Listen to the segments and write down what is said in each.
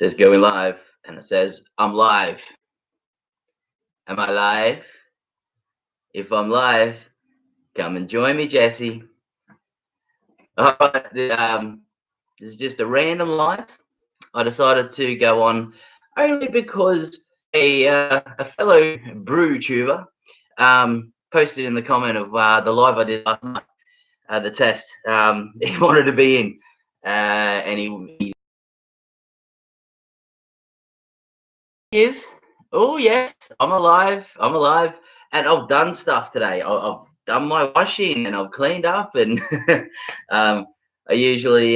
says going live, and it says I'm live. Am I live? If I'm live, come and join me, Jesse. All right, this is just a random live. I decided to go on only because a fellow BrewTuber posted in the comment of the live I did last night, the test. He wanted to be in, and he is. Oh yes, I'm alive. I'm alive, and I've done stuff today. I've done my washing and I've cleaned up, and I usually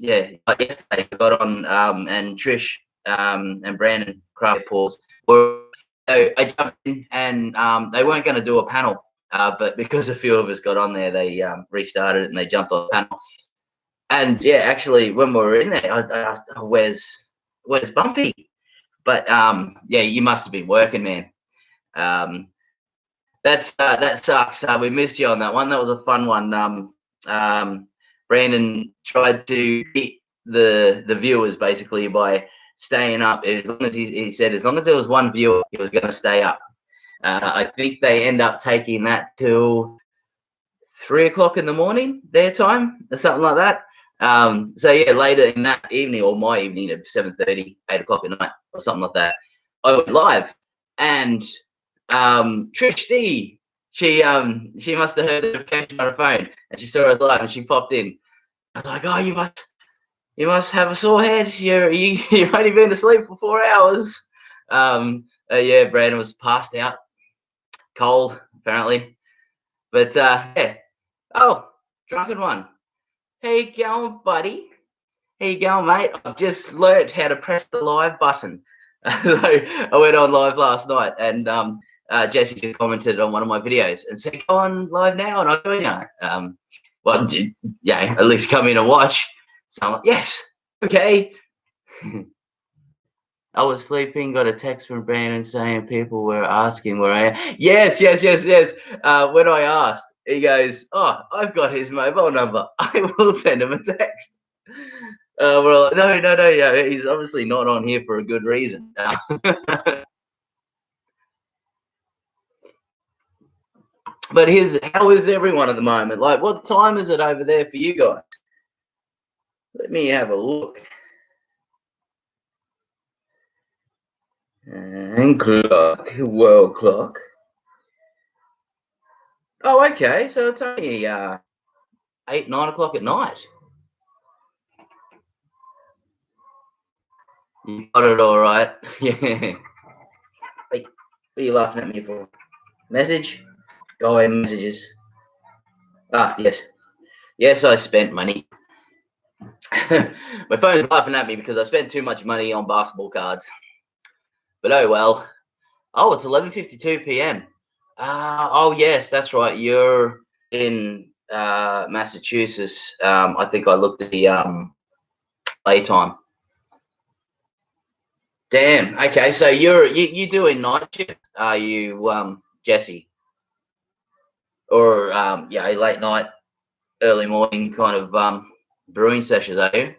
yeah. Like yesterday, I got on and Trish and Brandon Craft Paws. So I jumped in, and they weren't going to do a panel, but because a few of us got on there, they restarted it and they jumped on the panel. And yeah, actually, when we were in there, I asked, oh, "Where's Bumpy?" But yeah, you must have been working, man. That sucks. We missed you on that one. That was a fun one. Brandon tried to hit the viewers basically by staying up. As long as he said, as long as there was one viewer, he was going to stay up. I think they end up taking that till 3 o'clock in the morning, their time, or something like that. So yeah, later in that evening, or my evening at 7:30, 8 o'clock at night, or something like that, I went live, and Trish D, she must have heard the notification on her phone, and she saw us live, and she popped in. I was like, oh, you must have a sore head. You've only been asleep for 4 hours. Yeah, Brandon was passed out, cold apparently, but yeah. Oh, drunken one. How you going, buddy? How you going, mate? I've just learnt how to press the live button. So I went on live last night, and Jesse just commented on one of my videos and said, "Go on live now, and I'll join you." Well, yeah, at least come in and watch. So I'm like, yes, okay. I was sleeping, got a text from Brandon saying people were asking where I am. Yes. When I asked, he goes, oh, I've got his mobile number. I will send him a text. We're like, no, yeah, he's obviously not on here for a good reason. But how is everyone at the moment? Like, what time is it over there for you guys? Let me have a look. And clock, world clock. Oh, okay. So it's only 8, 9 o'clock at night. You got it all right. Yeah. Wait, what are you laughing at me for? Message? Go away, messages. Ah, yes. Yes, I spent money. My phone's laughing at me because I spent too much money on basketball cards. But oh well. Oh, it's 11:52 p.m. Oh yes, that's right. You're in Massachusetts. I think I looked at the playtime. Damn. Okay, so you doing night shift? Are you Jesse? Or yeah, late night, early morning kind of brewing sessions, are you?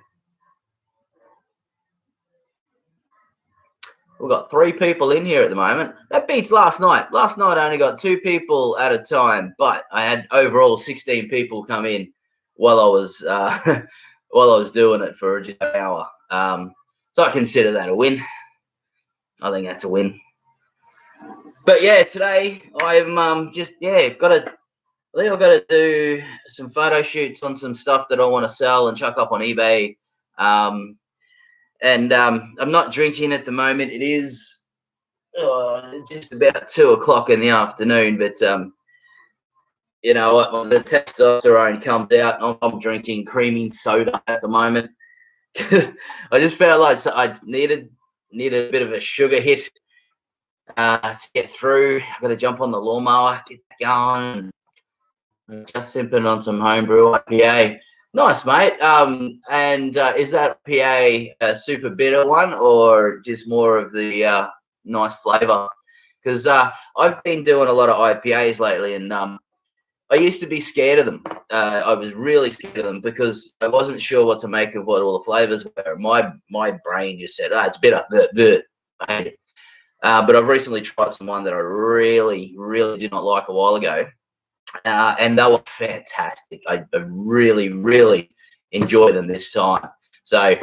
We've got 3 people in here at the moment. That beats last night. Last night I only got 2 people at a time, but I had overall 16 people come in while I was while I was doing it for just an hour. So I consider that a win. I think that's a win. But yeah, today I'm just got to. I think I've got to do some photo shoots on some stuff that I want to sell and chuck up on eBay. And I'm not drinking at the moment. It is just about 2 o'clock in the afternoon, but you know what? When the testosterone comes out, I'm drinking creamy soda at the moment. I just felt like I needed a bit of a sugar hit to get through. I've got to jump on the lawnmower, get going. Just sipping on some homebrew IPA. Nice, mate. And is that IPA a super bitter one, or just more of the nice flavour? Because I've been doing a lot of IPAs lately, and I used to be scared of them. I was really scared of them because I wasn't sure what to make of what all the flavors were. My brain just said, "Ah, it's bitter." I hate it. But I've recently tried some one that I really, really did not like a while ago, and they were fantastic. I really, really enjoyed them this time. So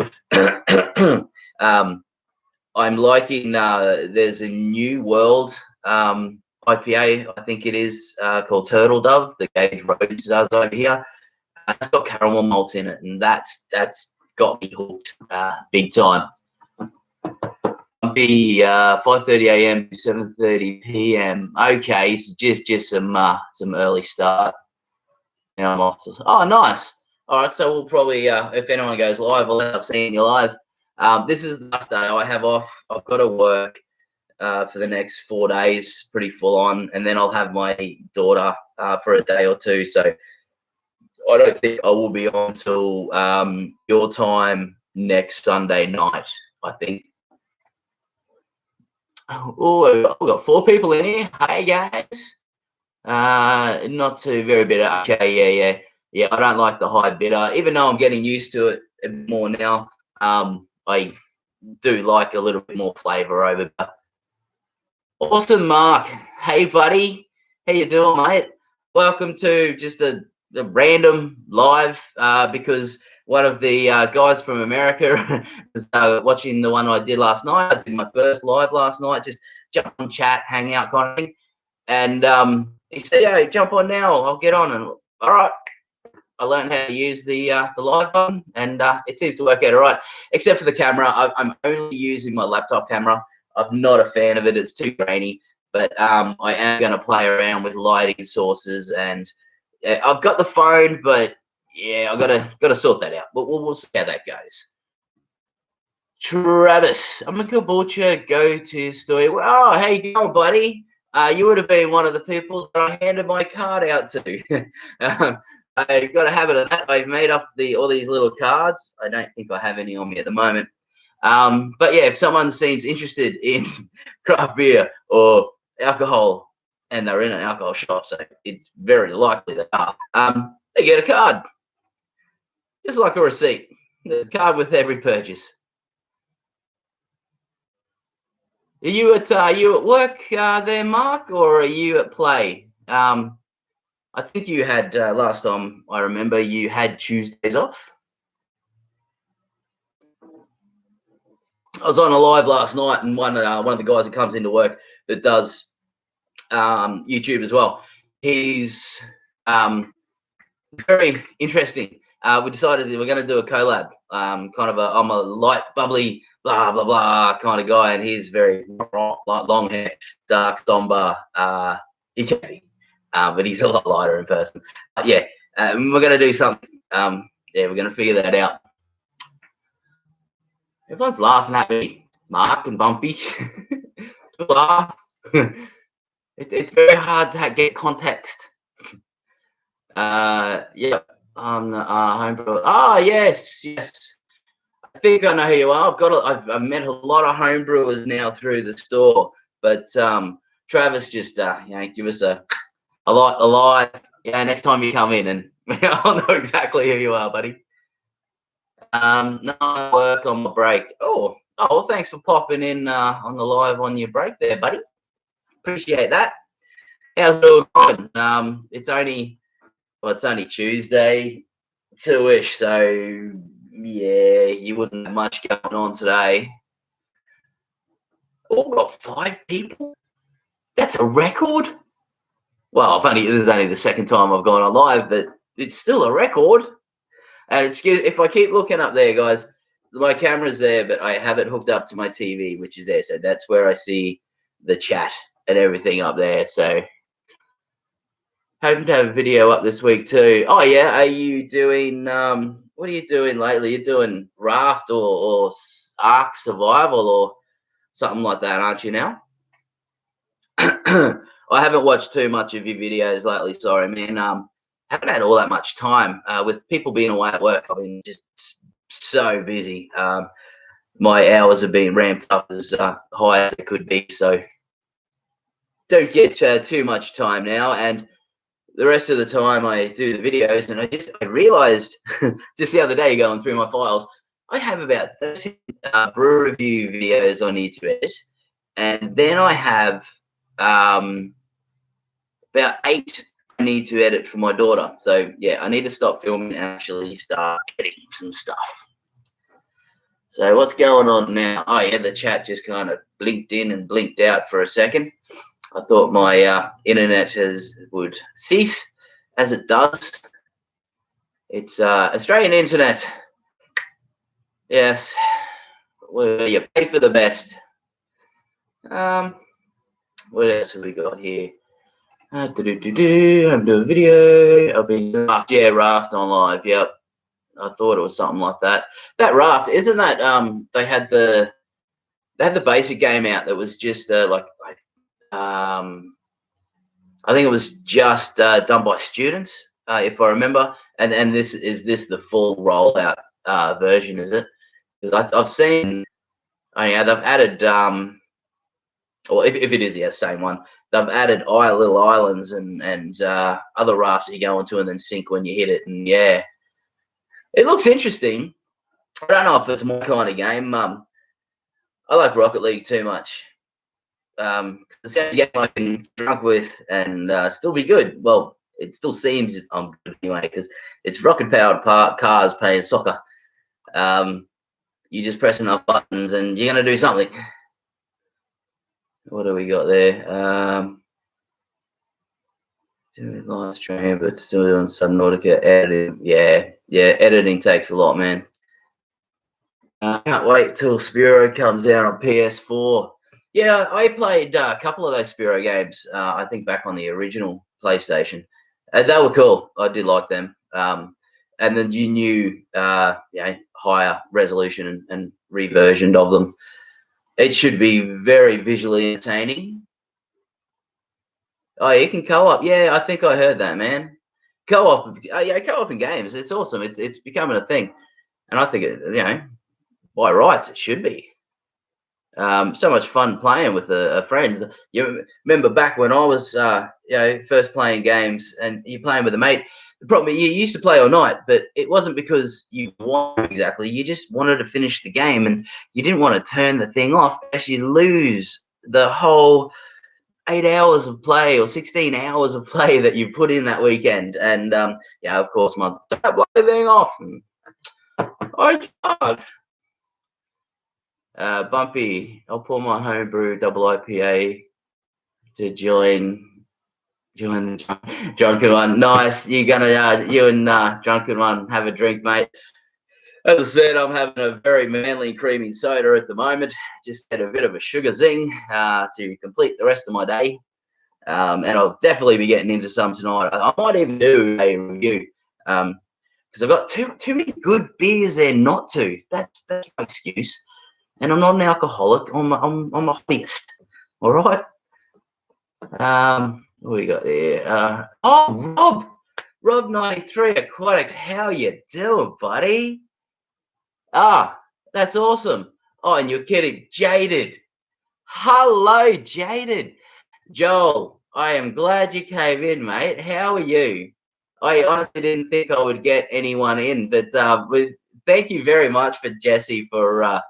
I'm liking. There's a New World IPA, I think it is, called Turtle Dove. The Gage Rhodes does over here. It's got caramel malt in it, and that's got me hooked big time. Be 5:30 a.m. to 7:30 p.m. Okay, so just some early start. Now I'm off to. Oh, nice. All right, so we'll probably if anyone goes live, I'll end up seeing you live. This is the last day I have off. I've got to work for the next 4 days, pretty full on, and then I'll have my daughter for a day or two. So I don't think I will be on till your time next Sunday night, I think. Oh, we've got 4 people in here. Hey, guys. Not too very bitter. Okay, yeah. I don't like the high bitter, even though I'm getting used to it a bit more now. I do like a little bit more flavor over. Awesome, Mark. Hey, buddy. How you doing, mate? Welcome to just a random live because one of the guys from America was watching the one I did last night. I did my first live last night, just jump on chat, hang out kind of thing. And he said, "Yeah, jump on now. I'll get on." And all right, I learned how to use the live button, and it seems to work out all right, except for the camera. I'm only using my laptop camera. I'm not a fan of it. It's too grainy. But I am going to play around with lighting sources, and I've got the phone, but yeah, I've got to sort that out. But we'll see how that goes. Travis, I'm a kombucha go-to story. Oh, hey, you going, buddy? You would have been one of the people that I handed my card out to. I've got a habit of that. I've made up all these little cards. I don't think I have any on me at the moment. But yeah, if someone seems interested in craft beer or alcohol, and they're in an alcohol shop, so it's very likely they are, they get a card, just like a receipt. There's a card with every purchase. Are you at work there, Mark, or are you at play? I think you had last time I remember you had Tuesdays off. I was on a live last night, and one of the guys that comes into work that does YouTube as well. He's very interesting. We decided we're going to do a collab. I'm a light, bubbly, blah blah blah kind of guy, and he's very long hair, dark, somber. He can be, but he's a lot lighter in person. Yeah, we're going to do something. Yeah, we're going to figure that out. Everyone's laughing at me, Mark and Bumpy. Laugh. It's very hard to get context. Yeah, on homebrew. Oh, yes. I think I know who you are. I've met a lot of homebrewers now through the store, but Travis just give us a lie. Yeah, next time you come in, and I'll know exactly who you are, buddy. No, I work on my break. Oh, well, thanks for popping in on the live on your break there, buddy. Appreciate that. How's it all going? It's only Tuesday, 2-ish, so yeah, you wouldn't have much going on today. Oh, got 5 people. That's a record. Well, this is only the second time I've gone on live, but it's still a record. And if I keep looking up there, guys, my camera's there, but I have it hooked up to my TV, which is there. So that's where I see the chat and everything up there. So hoping to have a video up this week too. Oh yeah, are you doing? What are you doing lately? You're doing raft or Ark Survival or something like that, aren't you now? I haven't watched too much of your videos lately. Sorry, man. Haven't had all that much time with people being away at work. I've been just so busy. My hours have been ramped up as high as they could be, so don't get too much time now. And the rest of the time I do the videos, and I realized just the other day going through my files, I have about 13 brew review videos I need to edit, and then I have about 8 I need to edit for my daughter. So yeah, I need to stop filming and actually start editing some stuff. So what's going on now? Oh yeah, the chat just kind of blinked in and blinked out for a second. I thought my internet would cease, as it does. It's Australian internet. Yes, where you pay for the best. What else have we got here? I'm doing a video. I've been Raft. Yeah, Raft on live. Yep. I thought it was something like that. That Raft, isn't that they had the basic game out that was just I think it was just done by students, if I remember. And this the full rollout version, is it? Because I've seen, oh yeah, they've added or if it is the same one, they've added little islands and other rafts that you go into and then sink when you hit it. And yeah, it looks interesting. I don't know if it's my kind of game. I like Rocket League too much. It's the only game I can get drunk with and still be good. Well, it still seems I'm good anyway, because it's rocket-powered cars playing soccer. You just press enough buttons and you're going to do something. What do we got there? Doing live stream, but still doing Subnautica editing. Yeah, editing takes a lot, man. Can't wait till Spiro comes out on PS4. Yeah, I played a couple of those Spiro games, I think back on the original PlayStation. They were cool. I did like them. And then you knew, higher resolution and reversioned of them. It should be very visually entertaining. Oh, you can co-op. Yeah, I think I heard that, man. Co-op. Yeah, co-op in games. It's awesome. It's becoming a thing, and I think by rights it should be. So much fun playing with a friend. You remember back when I was, first playing games, and you're playing with a mate. The problem, you used to play all night, but it wasn't because you wanted exactly. You just wanted to finish the game, and you didn't want to turn the thing off. Actually, lose the whole 8 hours of play or 16 hours of play that you put in that weekend. And of course, my turn that bloody thing off. I can't. Bumpy, I'll pour my homebrew double IPA to join the drunken one. Nice. You're gonna you and drunken one have a drink, mate. As I said, I'm having a very manly creamy soda at the moment. Just had a bit of a sugar zing to complete the rest of my day. And I'll definitely be getting into some tonight. I might even do a review because I've got too many good beers there not to. That's no excuse. And I'm not an alcoholic. I'm a hobbyist. All right. What we got there? Rob 93 Aquatics. How you doing, buddy? That's awesome. Oh, and you're kidding, Jaded. Hello, Jaded. Joel, I am glad you came in, mate. How are you? I honestly didn't think I would get anyone in, but thank you very much for Jesse for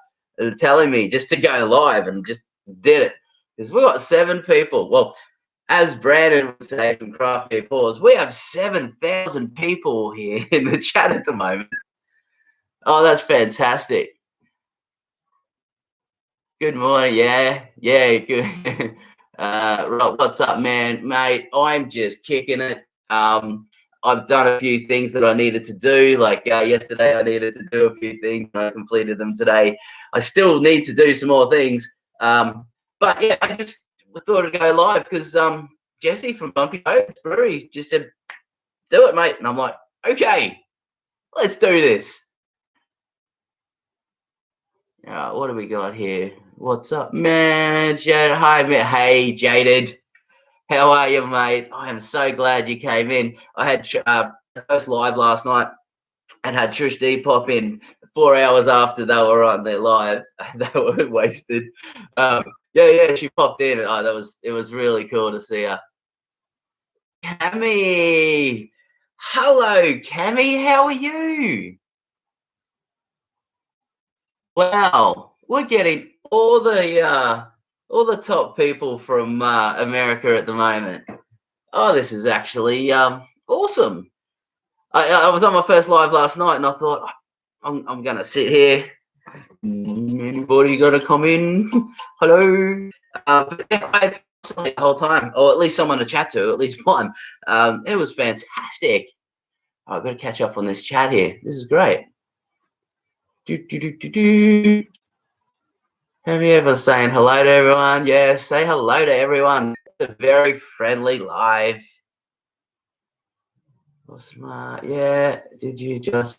telling me just to go live, and just did it. Because we've got 7 people. Well, as Brandon would say from Craft Beer Pause, we have 7,000 people here in the chat at the moment. Oh, that's fantastic. Good morning. Yeah, good. Rob, what's up, man? Mate, I'm just kicking it. I've done a few things that I needed to do. Like yesterday, I needed to do a few things, and I completed them today. I still need to do some more things. But yeah, I just thought I'd go live because Jesse from Bumpy Brewery just said, do it, mate. And I'm like, okay, let's do this. What do we got here? What's up, man? Jaded. Hi, mate. Hey, Jaded. How are you, mate? I am so glad you came in. I had first live last night and had Trish D pop in 4 hours after they were on their live. They were wasted. She popped in. It was really cool to see her. Cammy. Hello, Cammy. How are you? Wow, we're getting all the top people from America at the moment. Oh, this is actually awesome. I was on my first live last night, and I thought I'm gonna sit here. Anybody gonna come in? Hello. But yeah, I the whole time, or at least someone to chat to, at least one. It was fantastic. I've got to catch up on this chat here. This is great. Have you ever saying hello to everyone? Yes, say hello to everyone. It's a very friendly live. Smart. Yeah. Did you just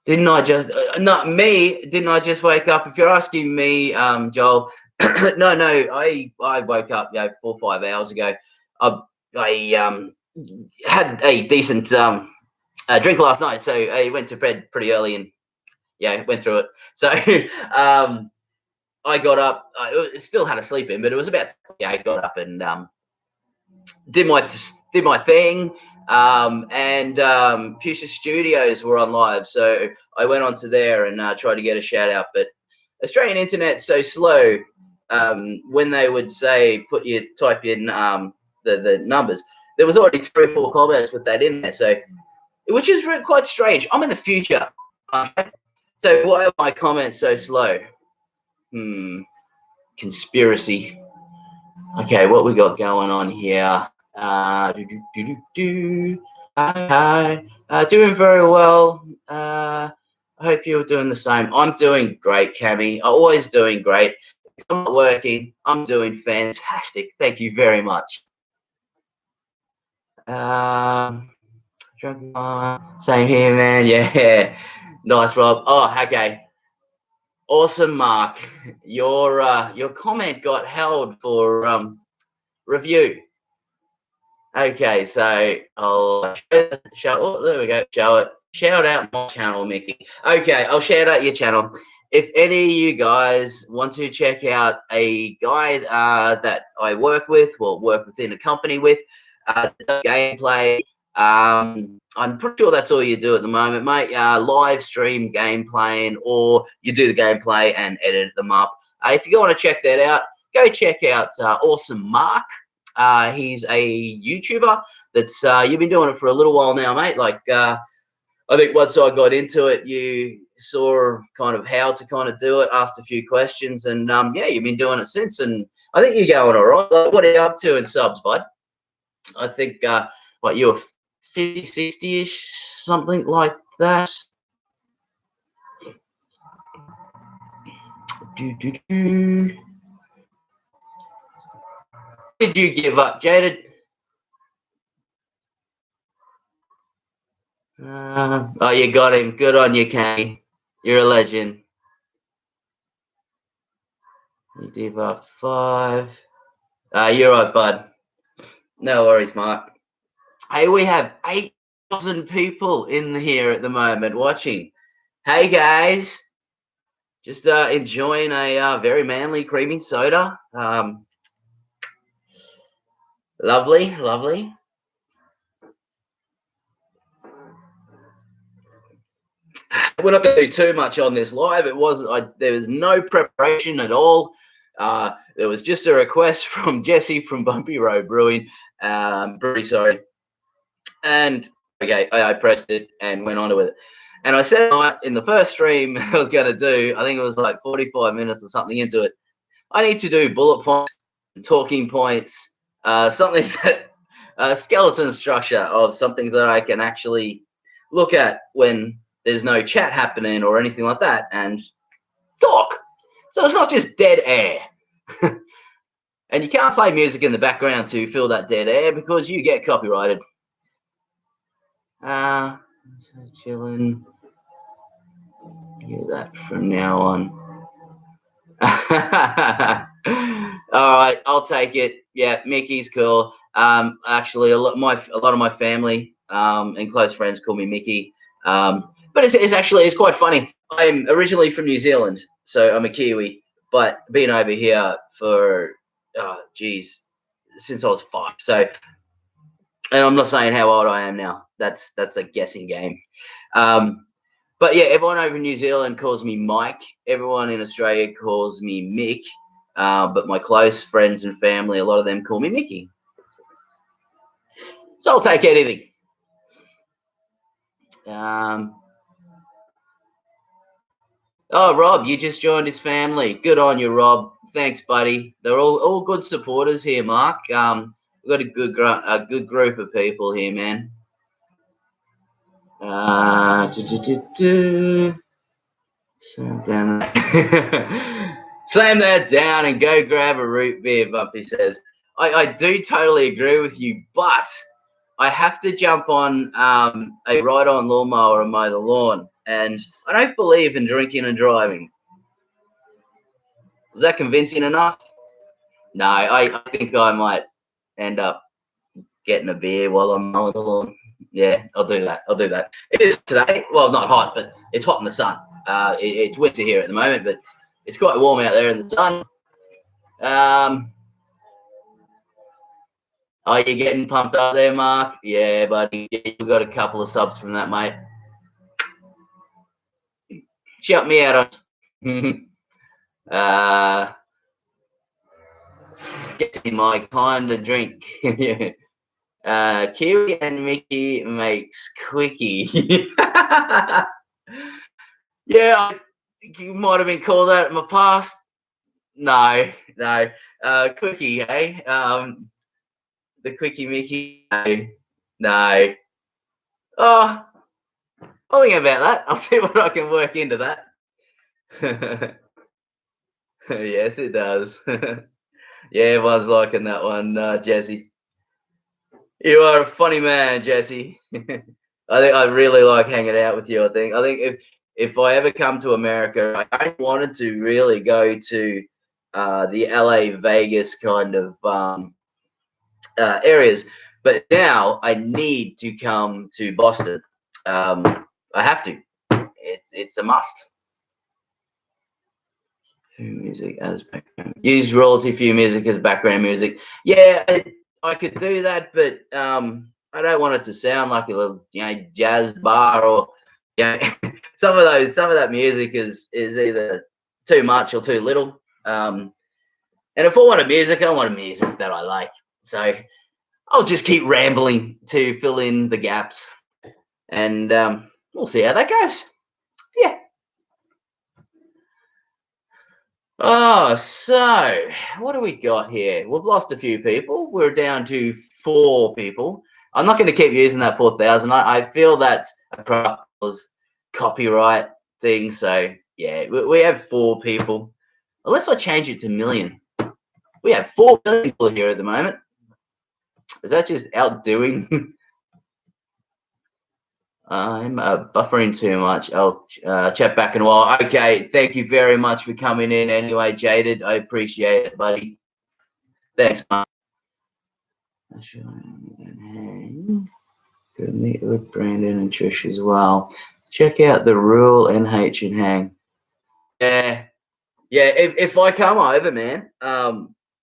Didn't I just not me? Didn't I just wake up? If you're asking me, Joel, no, I woke up 4 or 5 hours ago. I had a decent drink last night, so I went to bed pretty early and went through it. So I got up. I still had a sleep in, but it was about I got up and did my thing. Fuchsia Studios were on live, so I went onto there and tried to get a shout out. But Australian internet's so slow. When they would say type in the numbers, there was already 3 or 4 comments with that in there. So, which is quite strange. I'm in the future, so why are my comments so slow? Conspiracy. Okay, what we got going on here? Hi. Doing very well. I hope you're doing the same. I'm doing great, Cammy. I'm always doing great. If I'm not working, I'm doing fantastic. Thank you very much. Same here, man. Yeah. Nice, Rob. Oh, okay. Awesome, Mark. Your comment got held for review. Okay, so I'll show. Oh, there we go. Show it. Shout out my channel, Mickey. Okay, I'll shout out your channel. If any of you guys want to check out a guy that I work with, work within a company with, gameplay. I'm pretty sure that's all you do at the moment, mate. Live stream gameplaying, or you do the gameplay and edit them up. If you want to check that out, go check out Awesome Mark. He's a YouTuber that's you've been doing it for a little while now, mate. Like I think once I got into it, you saw kind of how to kind of do it, asked a few questions, and you've been doing it since. And I think you're going all right. Like, what are you up to in subs, bud? I think you're 50, 60-ish, something like that. Did you give up, Jaded? Oh, you got him. Good on you, Kenny. You're a legend. You give up 5. You're right, bud. No worries, Mark. Hey, we have 8,000 people in here at the moment watching. Hey, guys. Just enjoying a very manly creamy soda. Lovely, lovely. We're not going to do too much on this live. There was no preparation at all. There was just a request from Jesse from Bumpy Brewing. Brewery, sorry. And okay, I pressed it and went on with it. And I said in the first stream I was going to do, I think it was like 45 minutes or something into it, I need to do bullet points, talking points, something that skeleton structure of something that I can actually look at when there's no chat happening or anything like that and talk. So it's not just dead air. And you can't play music in the background to fill that dead air because you get copyrighted. So chilling. Do that from now on. All right, I'll take it. Yeah, Mickey's cool. Actually, a lot of my family and close friends call me Mickey. But it's quite funny. I'm originally from New Zealand, so I'm a Kiwi. But been over here for since I was 5. So And I'm not saying how old I am now. That's a guessing game. But yeah, everyone over in New Zealand calls me Mike. Everyone in Australia calls me Mick. But my close friends and family, a lot of them call me Mickey. So I'll take anything. Oh, Rob, you just joined his family. Good on you, Rob. Thanks, buddy. They're all good supporters here, Mark. We've got a good group of people here, man. Slam that down and go grab a root beer, Bumpy says. I do totally agree with you, but I have to jump on a ride-on lawnmower and mow the lawn, and I don't believe in drinking and driving. Was that convincing enough? No, I think I might end up getting a beer while I'm mowing the lawn. Yeah, I'll do that. It is today. Well, not hot, but it's hot in the sun. It's winter here at the moment, but it's quite warm out there in the sun. Oh, you're getting pumped up there, Mark? Yeah, buddy. You got a couple of subs from that, mate. Shout me out on. Get in my kind of drink. Kiwi and Mickey makes quickie. Yeah, I think you might have been called out in my past. No. Quickie, hey? The quickie Mickey. No. Oh, I'll think about that. I'll see what I can work into that. Yes, it does. Yeah, everyone's liking that one, Jesse. You are a funny man, Jesse. I think I really like hanging out with you. I think if I ever come to America, I wanted to really go to the LA, Vegas kind of areas, but now I need to come to Boston. I have to. It's a must. Music as background. Use royalty-free music as background music. Yeah, I could do that, but I don't want it to sound like a little, jazz bar or, some of that music is either too much or too little. And if I want music, I want music that I like. So I'll just keep rambling to fill in the gaps, and we'll see how that goes. Yeah. Oh, so what do we got here? We've lost a few people. We're down to 4 people. I'm not going to keep using that 4,000. I feel that's a copyright thing. So yeah, we have 4 people. Unless I change it to million. We have 4 million people here at the moment. Is that just outdoing? I'm buffering too much. I'll chat back in a while. Okay, thank you very much for coming in anyway, Jaded. I appreciate it, buddy. Thanks, man. Good meet with Brandon and Trish as well. Check out the Rural NH and Hang. Yeah. If I come over, man,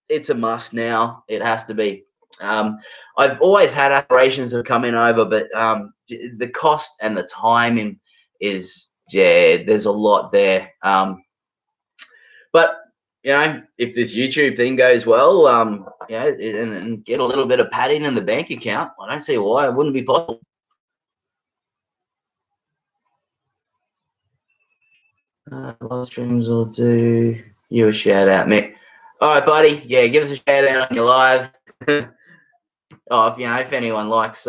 it's a must now. It has to be. I've always had aspirations of coming over, but the cost and the time is there's a lot there. But if this YouTube thing goes well, and get a little bit of padding in the bank account, I don't see why it wouldn't be possible. Live streams will do you a shout out, Mick. All right, buddy. Yeah, give us a shout out on your live. Oh, if anyone likes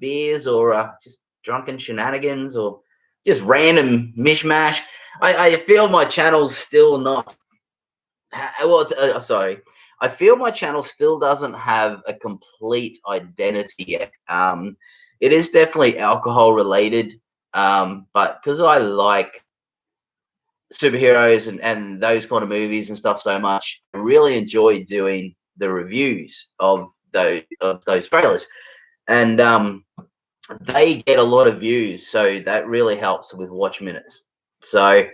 beers or just drunken shenanigans or just random mishmash, I feel my channel's still not. Sorry, I feel my channel still doesn't have a complete identity yet. It is definitely alcohol related, but because I like superheroes and those kind of movies and stuff so much, I really enjoy doing the reviews of those trailers, and they get a lot of views, so that really helps with watch minutes. So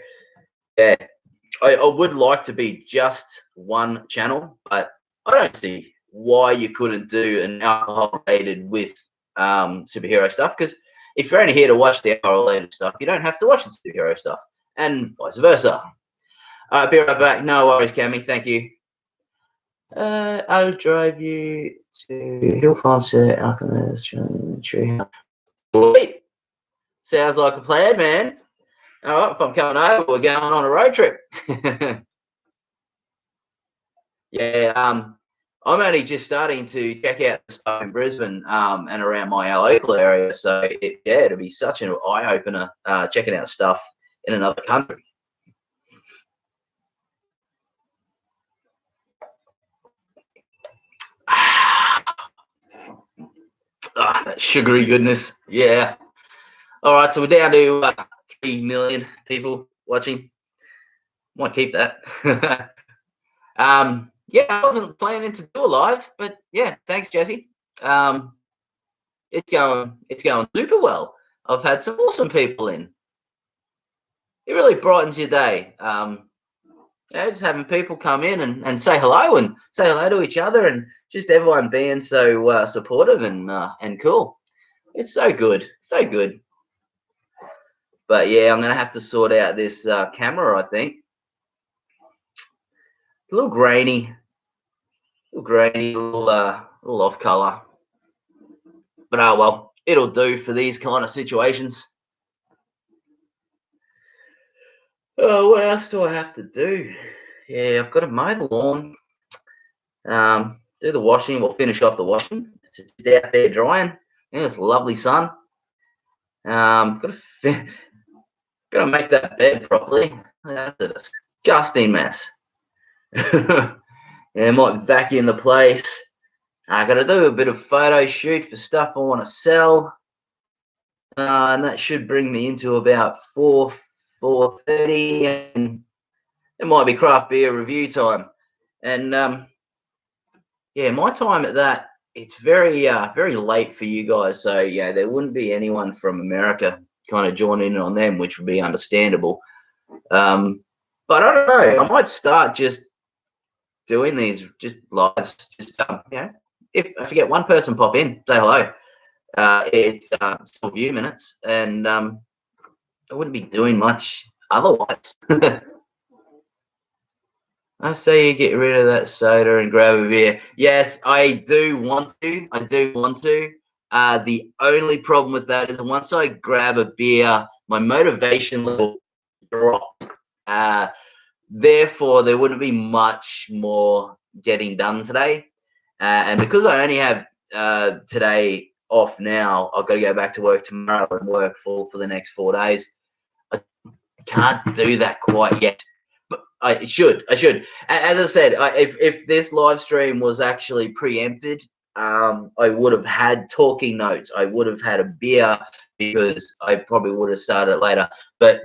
I would like to be just one channel, but I don't see why you couldn't do an alcohol rated with superhero stuff, because if you're only here to watch the alcohol related stuff, you don't have to watch the superhero stuff, and vice versa. All right, be right back. No worries, Cammy. Thank you. I'll drive you to Hill Farm Center, Alchemist, Treehouse. Sweet. Sounds like a plan, man. All right, if I'm coming over, we're going on a road trip. Yeah, I'm only just starting to check out the stuff in Brisbane and around my local area. So it'll be such an eye opener checking out stuff in another country. That sugary goodness. Yeah. All right, so we're down to 3 million people watching. Might keep that. Yeah, I wasn't planning to do a live, but yeah, thanks, Jesse. It's going super well. I've had some awesome people in. It really brightens your day. Just having people come in and say hello to each other, and just everyone being so supportive and cool. It's so good, so good. But yeah, I'm gonna have to sort out this camera. I think a little grainy, a little off color. But oh well, it'll do for these kind of situations. Oh, what else do I have to do? Yeah, I've got to mow the lawn. Do the washing. We'll finish off the washing. It's just out there drying. Yeah, it's lovely sun. Got to make that bed properly. That's a disgusting mess. Yeah, might vacuum the place. I got to do a bit of photo shoot for stuff I want to sell, and that should bring me into about 4:30, and it might be craft beer review time. And yeah, my time at that, it's very very late for you guys, so yeah, there wouldn't be anyone from America kind of joining in on them, which would be understandable. But I don't know, I might start just doing these just lives, just if I forget one person pop in, say hello. It's still a few minutes, and I wouldn't be doing much otherwise. I say you get rid of that soda and grab a beer. Yes, I do want to. I do want to. The only problem with that is once I grab a beer, my motivation level drops. Therefore, there wouldn't be much more getting done today. And because I only have today off now, I've got to go back to work tomorrow and work full for the next 4 days. I can't do that quite yet. I should. As I said, if this live stream was actually preempted, I would have had talking notes. I would have had a beer because I probably would have started later. But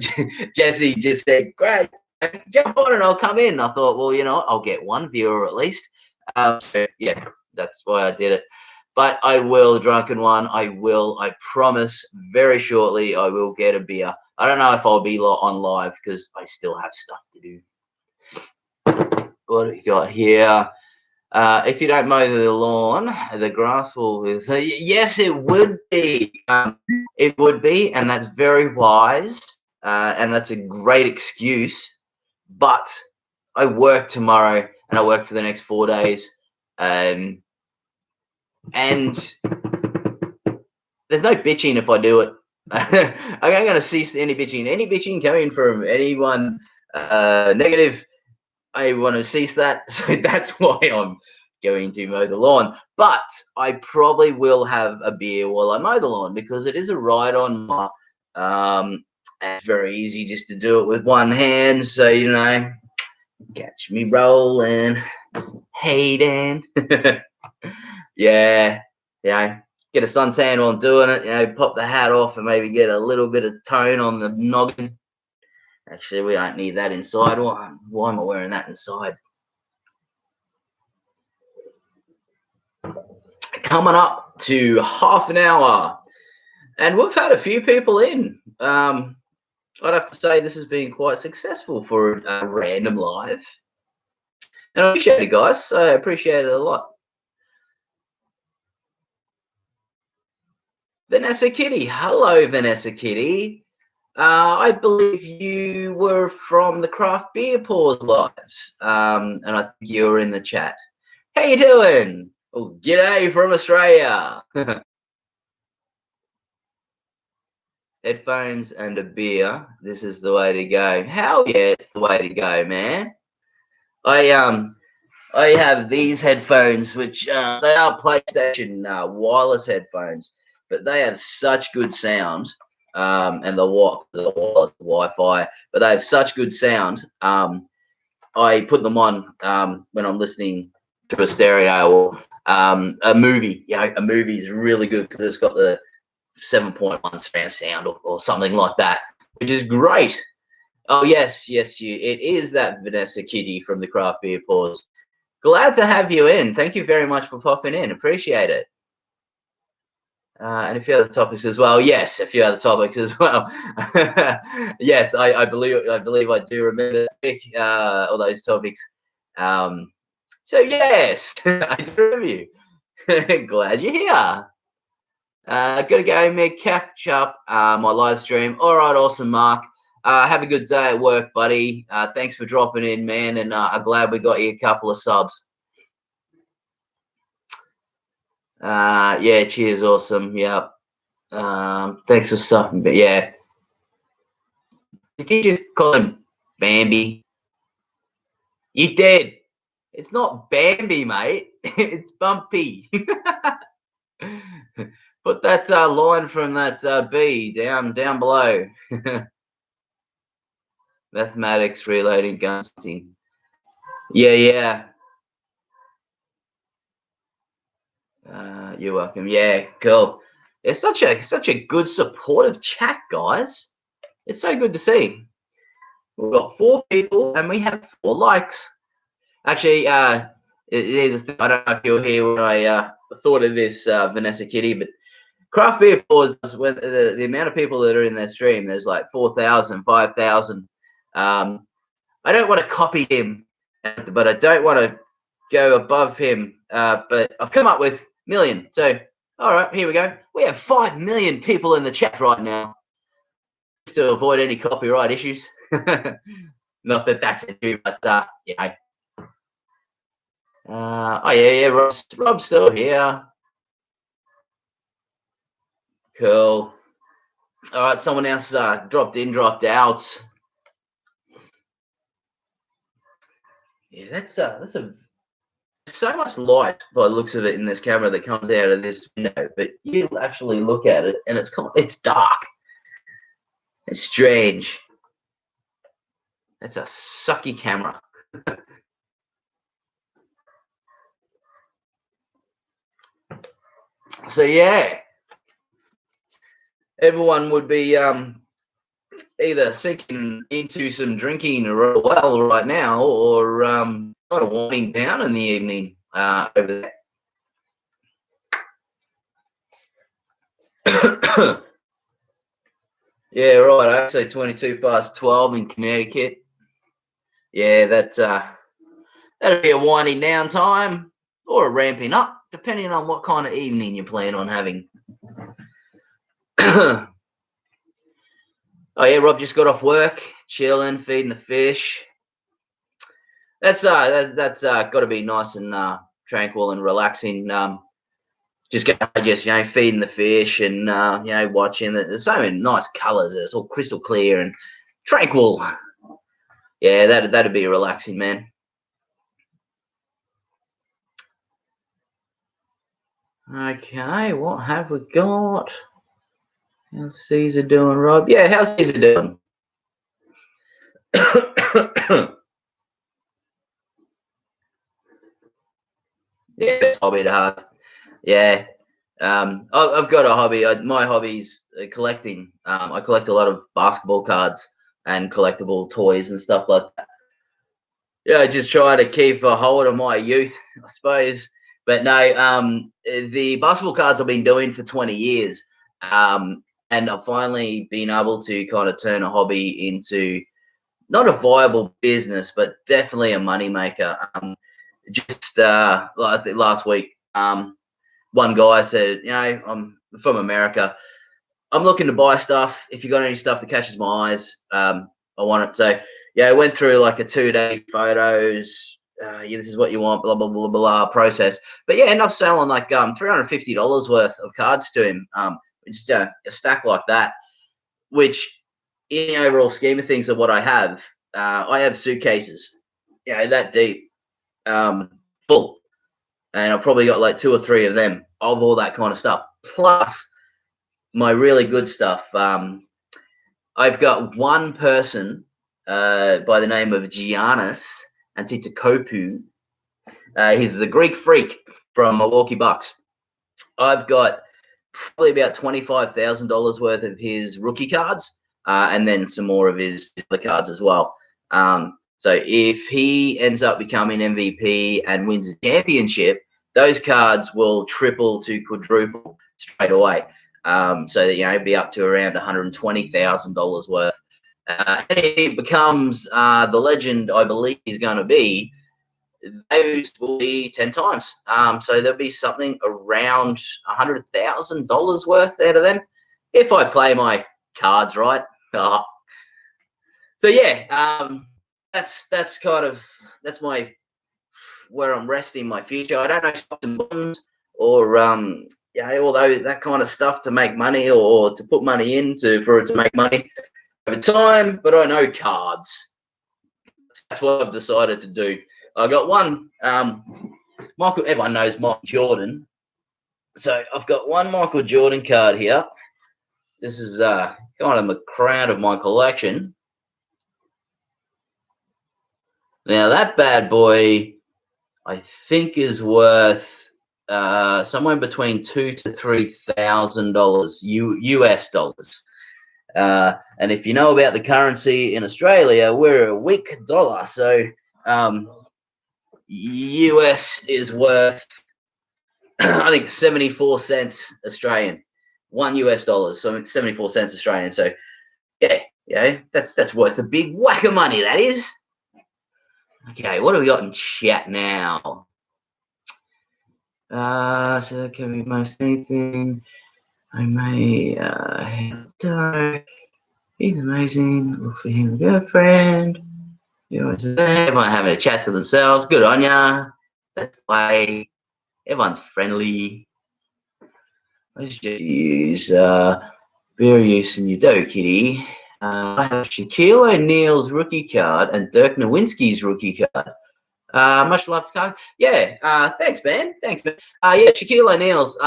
Jesse just said, "Great, jump on and I'll come in." I thought, well, you know what? I'll get one viewer at least. So yeah, that's why I did it. But I will, drunken one. I will. I promise. Very shortly, I will get a beer. I don't know if I'll be on live because I still have stuff to do. What have we got here? If you don't mow the lawn, the grass will. So yes, it would be. It would be, and that's very wise, and that's a great excuse. But I work tomorrow, and I work for the next 4 days, and there's no bitching if I do it. I'm going to cease any bitching. Any bitching coming from anyone negative, I want to cease that. So that's why I'm going to mow the lawn. But I probably will have a beer while I mow the lawn because it is a ride-on. It's very easy just to do it with one hand. So, you know, catch me rolling. Hey, Dan. Yeah. Get a suntan while I'm doing it. You know, pop the hat off and maybe get a little bit of tone on the noggin. Actually, we don't need that inside. Why am I wearing that inside? Coming up to half an hour, and we've had a few people in. I'd have to say this has been quite successful for a random live, and I appreciate it, guys. I appreciate it a lot. Vanessa Kitty. Hello, Vanessa Kitty. I believe you were from the Craft Beer Pause Lives, and I think you were in the chat. How you doing? Oh, g'day from Australia. Headphones and a beer. This is the way to go. Hell yeah, it's the way to go, man. I have these headphones, which they are PlayStation wireless headphones, but they have such good sound. And the wireless Wi-Fi, but they have such good sound. I put them on when I'm listening to a stereo or a movie. You know, a movie is really good because it's got the 7.1 surround sound or something like that, which is great. Oh yes, it is that Vanessa Kitty from the Craft Beer Pause. Glad to have you in. Thank you very much for popping in. Appreciate it. And a few other topics as well. Yes, a few other topics as well. Yes, I believe I do remember all those topics. So yes, I do remember you. Glad you're here. Gotta go, Mick. Catch up my live stream. All right, awesome, Mark. Have a good day at work, buddy. Thanks for dropping in, man, and I'm glad we got you a couple of subs. Yeah, cheers, awesome. Yep. Thanks for something, but yeah. Did you just call him Bambi? You did. It's not Bambi, mate. It's Bumpy. Put that line from that B down below. Mathematics, reloading, guns. Yeah. You're welcome. Yeah, cool. It's such a good supportive chat, guys. It's so good to see. We've got 4 people and we have 4 likes. Actually, here's the thing. I don't know if you're here when I thought of this, Vanessa Kitty, but Craft Beer Pause, when the amount of people that are in their stream, there's like 4,000, 5,000. I don't want to copy him, but I don't want to go above him. But I've come up with million. So, all right, here we go. We have 5 million people in the chat right now. Just to avoid any copyright issues. Not that that's an issue, but yeah. Oh yeah, Rob's still here. Cool. All right, someone else dropped in, dropped out. Yeah, that's a so much light by the looks of it in this camera that comes out of this window, but you actually look at it and it's dark. It's strange. It's a sucky camera. So yeah, everyone would be either sinking into some drinking well right now, or kind of winding down in the evening over there. Yeah, right. Actually, 22 past 12 in Connecticut. Yeah, that'd be a winding down time or a ramping up, depending on what kind of evening you plan on having. Oh yeah, Rob just got off work, chilling, feeding the fish. That's got to be nice and tranquil and relaxing. Just feeding the fish and watching. There's so many nice colours. It's all crystal clear and tranquil. Yeah, that'd be relaxing, man. Okay, what have we got? How's Caesar doing, Rob? Yeah, how's Caesar doing? Yeah, best hobby to have. Yeah. I've got a hobby. My hobby's collecting. I collect a lot of basketball cards and collectible toys and stuff like that. Yeah, I just try to keep a hold of my youth, I suppose. But no, the basketball cards I've been doing for 20 years. And I've finally been able to kind of turn a hobby into not a viable business, but definitely a moneymaker. Just I think last week, one guy said, I'm from America. I'm looking to buy stuff. If you got any stuff that catches my eyes, I want it. So I went through like a 2-day photos. This is what you want, blah blah blah blah process. But ended up selling like $350 worth of cards to him. Just a stack like that, which in the overall scheme of things of what I have suitcases, that deep, full, and I've probably got like 2 or 3 of them of all that kind of stuff. Plus my really good stuff. I've got one person by the name of Giannis Antetokounmpo. He's a Greek freak from Milwaukee Bucks. I've got probably about $25,000 worth of his rookie cards, and then some more of his other cards as well. So if he ends up becoming MVP and wins a championship, those cards will triple to quadruple straight away. So that it'd be up to around $120,000 worth. And if he becomes the legend I believe he's going to be, those will be 10 times. So there'll be something around $100,000 worth out of them if I play my cards right. So that's kind of my where I'm resting my future. I don't know stocks and bonds or although that kind of stuff to make money or to put money into for it to make money over time, but I know cards. That's what I've decided to do. I got one Michael. Everyone knows Michael Jordan, so I've got one Michael Jordan card here. This is kind of the crown of my collection. Now that bad boy, I think, is worth somewhere between $2,000 to $3,000 US dollars. And if you know about the currency in Australia, we're a weak dollar, so US is worth I think 74 cents Australian, $1 US, so 74 cents Australian. So that's worth a big whack of money, that is. Okay, what have we got in chat now? So that can be most anything. I may he's amazing. Look for him, a girlfriend. Everyone having a chat to themselves. Good on ya. That's why everyone's friendly. Let's just use beer use in your dough, kitty. I have Shaquille O'Neal's rookie card and Dirk Nowitzki's rookie card. Much love to card. Thanks, man. Shaquille O'Neal's.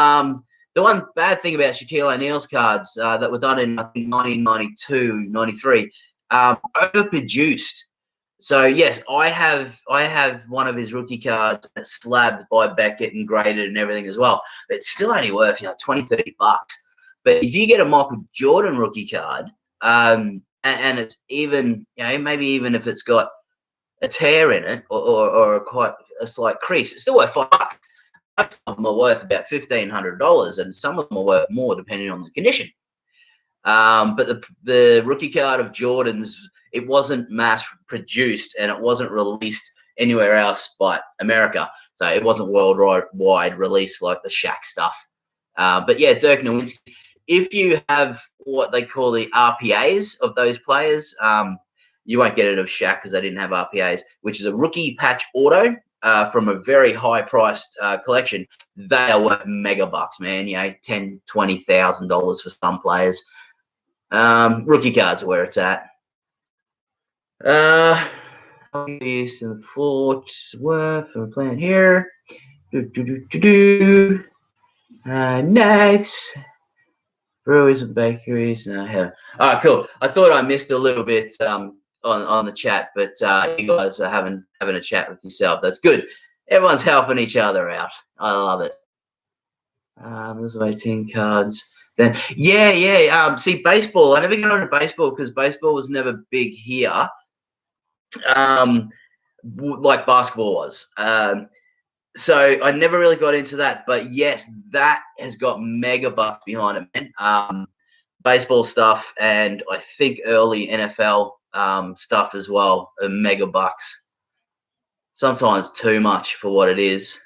The one bad thing about Shaquille O'Neal's cards that were done in, I think, 1992, 93, overproduced. So yes, I have one of his rookie cards slabbed by Beckett and graded and everything as well. But it's still only worth $20, $30. But if you get a Michael Jordan rookie card, and it's even maybe even if it's got a tear in it or quite a slight crease, it's still worth $5. Some of them are worth about $1,500, and some of them are worth more depending on the condition. But the rookie card of Jordan's, it wasn't mass produced and it wasn't released anywhere else but America. So it wasn't worldwide release like the Shaq stuff. But yeah, Dirk Nowitzki, if you have what they call the RPAs of those players, you won't get it of Shaq because they didn't have RPAs, which is a rookie patch auto from a very high priced collection. They are worth mega bucks, man. $10,000, $20,000 for some players. Rookie cards are where it's at. Used in the Fort Worth from playing here. Nice. Breweries and bakeries. All right, cool. I thought I missed a little bit on the chat, but you guys are having a chat with yourself. That's good. Everyone's helping each other out. I love it. There's 18 cards. Then see, baseball. I never got into baseball because baseball was never big here, like basketball was. So I never really got into that. But yes, that has got mega bucks behind it, man. Baseball stuff and I think early NFL stuff as well. Mega bucks. Sometimes too much for what it is.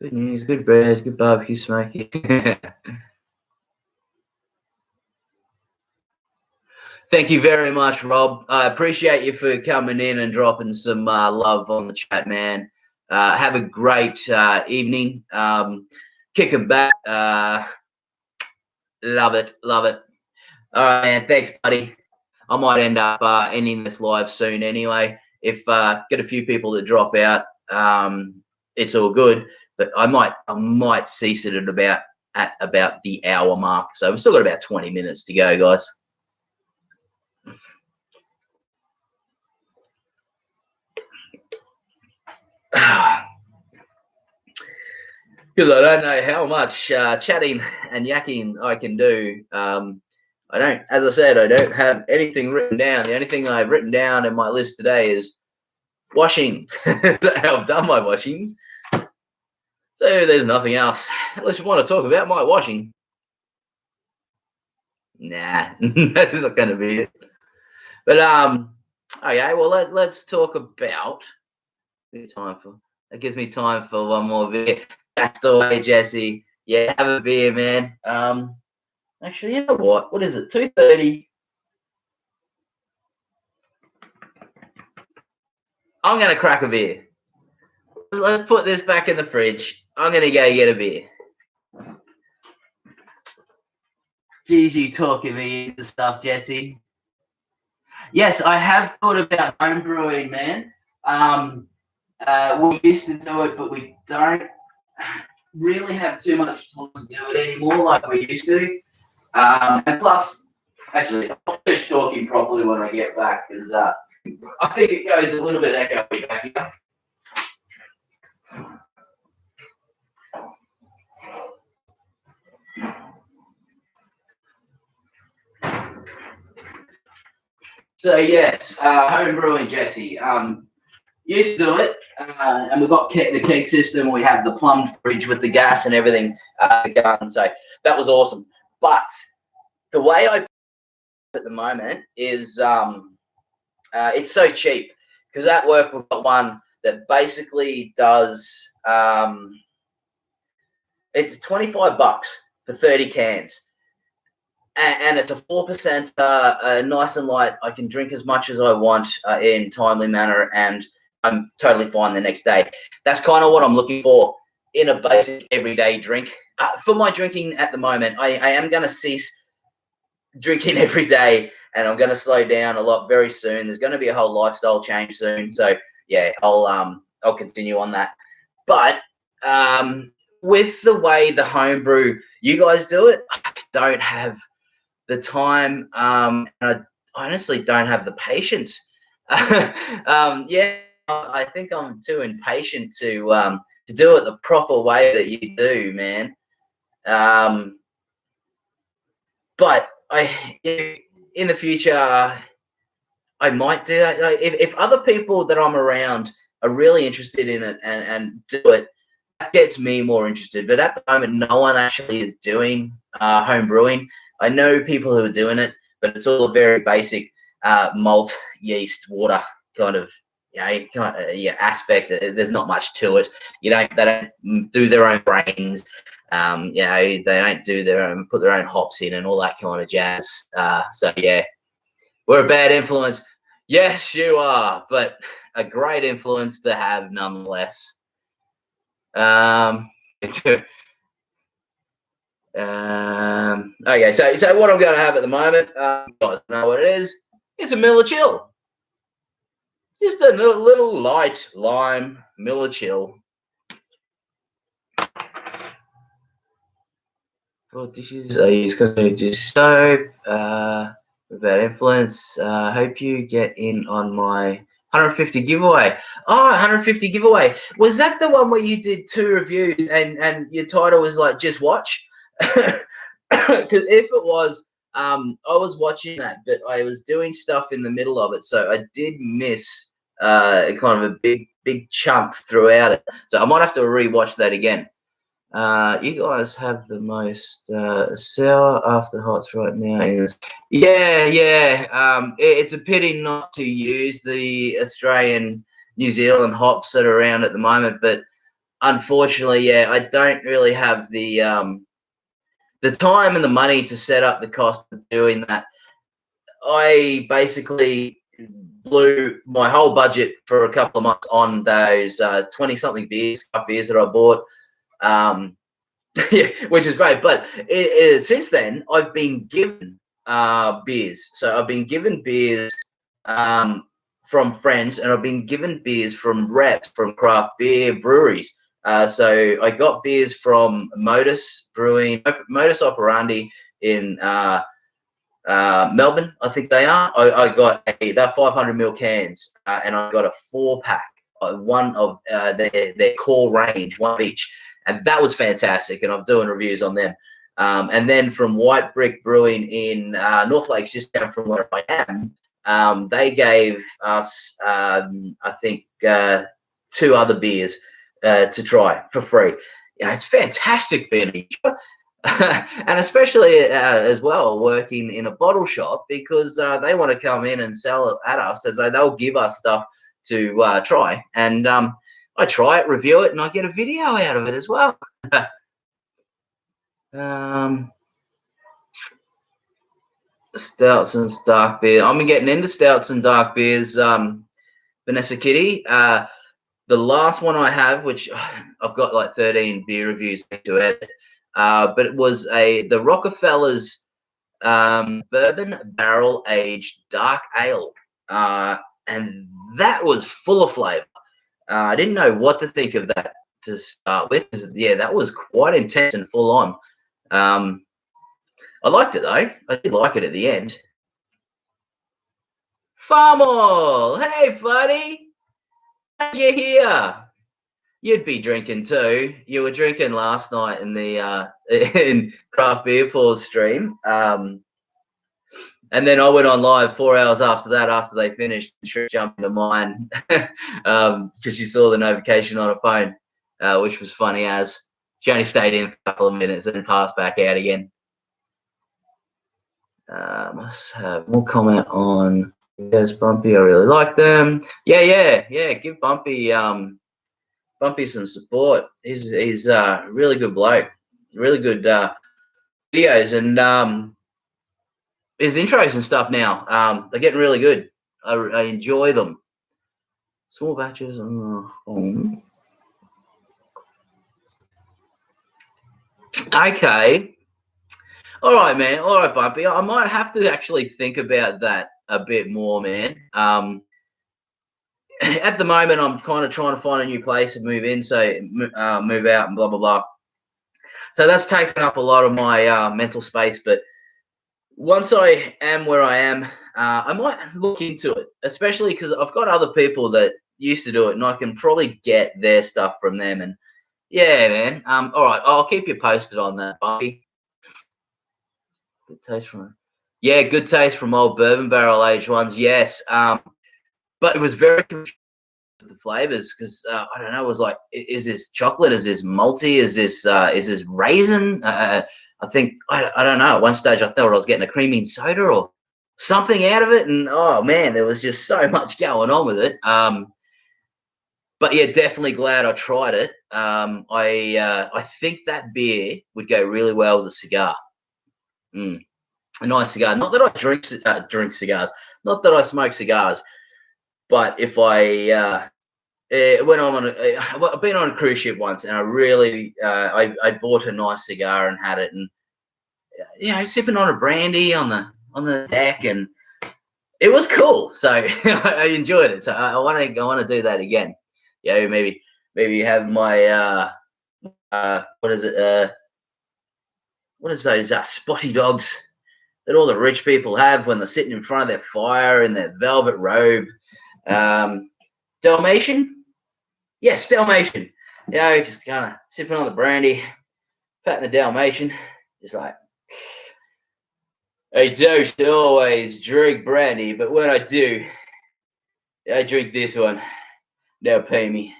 Good news, good bread, good barbecue, smoky. Thank you very much, Rob. I appreciate you for coming in and dropping some love on the chat, man. Have a great evening. Kick it back. Love it. Love it. All right, man. Thanks, buddy. I might end up ending this live soon anyway. If get a few people that drop out, it's all good. But I might cease it at about the hour mark. So we've still got about 20 minutes to go, guys. Because I don't know how much chatting and yakking I can do. I don't, as I said, I don't have anything written down. The only thing I've written down in my list today is washing. I've done my washing. So there's nothing else. Unless you want to talk about my washing. Nah, that's not going to be it. But okay. Well, let's talk about. Time for that gives me time for one more beer. That's the way, Jesse. Yeah, have a beer, man. Actually, you know what? What is it? 2:30. I'm gonna crack a beer. Let's put this back in the fridge. I'm gonna go get a beer. Geez, you talking me into stuff, Jesse. Yes, I have thought about home brewing, man. We used to do it, but we don't really have too much time to do it anymore like we used to. And plus, actually, I'll finish talking properly when I get back because I think it goes a little bit echoey back here. So yes, home brewing, Jesse. Used to do it, and we've got the keg system. We have the plumbed fridge with the gas and everything going. So that was awesome. But the way I at the moment is it's so cheap because at work we've got one that basically does it's $25 for 30 cans. And it's a 4%, nice and light. I can drink as much as I want in timely manner, and I'm totally fine the next day. That's kind of what I'm looking for in a basic everyday drink. For my drinking at the moment, I am going to cease drinking every day, and I'm going to slow down a lot very soon. There's going to be a whole lifestyle change soon, so yeah, I'll continue on that. But with the way the homebrew you guys do it, I don't have the time, and I honestly don't have the patience. Yeah, I think I'm too impatient to do it the proper way that you do, man. But in the future, I might do that. Like, if other people that I'm around are really interested in it and do it, that gets me more interested. But at the moment, no one actually is doing home brewing. I know people who are doing it, but it's all a very basic malt, yeast, water kind of aspect. There's not much to it. They don't do their own grains. They don't do their own, put their own hops in and all that kind of jazz. So yeah, we're a bad influence. Yes, you are, but a great influence to have nonetheless. Okay, so what I'm going to have at the moment, you guys know what it is. It's a Miller Chill. Just a little light lime Miller Chill. For dishes, I use cosmetic soap. Without influence. Hope you get in on my 150 giveaway. Oh, 150 giveaway. Was that the one where you did 2 reviews and your title was like, just watch? Because if it was, I was watching that, but I was doing stuff in the middle of it, so I did miss kind of a big chunks throughout it. So I might have to rewatch that again. You guys have the most sour after hots right now. Yeah. It's a pity not to use the Australian, New Zealand hops that are around at the moment, but unfortunately, yeah, I don't really have the time and the money to set up the cost of doing that. I basically blew my whole budget for a couple of months on those 20-something beers that I bought. Yeah, which is great. But since then, I've been given beers. So I've been given beers from friends, and I've been given beers from reps from craft beer breweries. So I got beers from Modus Brewing, Modus Operandi in Melbourne, I think they are. I got they're 500 ml cans, and I got a 4-pack, one of their core range, one of each, and that was fantastic. And I'm doing reviews on them. And then from White Brick Brewing in North Lakes, just down from where I am, they gave us, I think, 2 other beers to try for free. Yeah, it's fantastic beer. And especially as well working in a bottle shop, because they want to come in and sell it at us, as they'll give us stuff to try, and I try it, review it, and I get a video out of it as well. Stouts and dark beer. I'm getting into stouts and dark beers, Vanessa Kitty. The last one I have, which I've got like 13 beer reviews to edit, but it was the Rockefeller's bourbon barrel aged dark ale, and that was full of flavor. I didn't know what to think of that to start with. Yeah, that was quite intense and full on. I liked it though. I did like it at the end. Farmall, hey buddy, glad you're here. You'd be drinking too. You were drinking last night in the in craft beer pause stream. And then I went on live 4 hours after that, after they finished, and jumped into mine because she saw the notification on her phone, which was funny as she only stayed in for a couple of minutes and then passed back out again. Must have more comment on yes, Bumpy. I really like them. Yeah. Give Bumpy Bumpy some support. He's a really good bloke, really good videos, and his intros and stuff now, they're getting really good. I enjoy them. Small batches. Okay. All right, man. All right, Bumpy. I might have to actually think about that a bit more, man. At the moment, I'm kind of trying to find a new place to move in, so move out and blah, blah, blah. So that's taken up a lot of my mental space, but once I am where I am, I might look into it, especially because I've got other people that used to do it, and I can probably get their stuff from them. And yeah, man. All right, I'll keep you posted on that, Bumpy. Good taste from, yeah, good taste from old bourbon barrel aged ones. Yes, but it was very confusing with the flavors because I don't know. It was like, is this chocolate? Is this malty? Is this raisin? I think I don't know. At one stage, I thought I was getting a creamy soda or something out of it, and oh man, there was just so much going on with it. But yeah, definitely glad I tried it. I think that beer would go really well with a cigar. A nice cigar. Not that I drink cigars. Not that I smoke cigars. But if I when I'm on I've been on a cruise ship once, and I really I bought a nice cigar and had it, and sipping on a brandy on the deck, and it was cool. So I enjoyed it. So I want to do that again. Maybe have my what is it? What is those spotty dogs that all the rich people have when they're sitting in front of their fire in their velvet robe? Dalmatian? Yes, Dalmatian. Just kind of sipping on the brandy, patting the Dalmatian, just like, I don't always drink brandy, but when I do, I drink this one. Now pay me.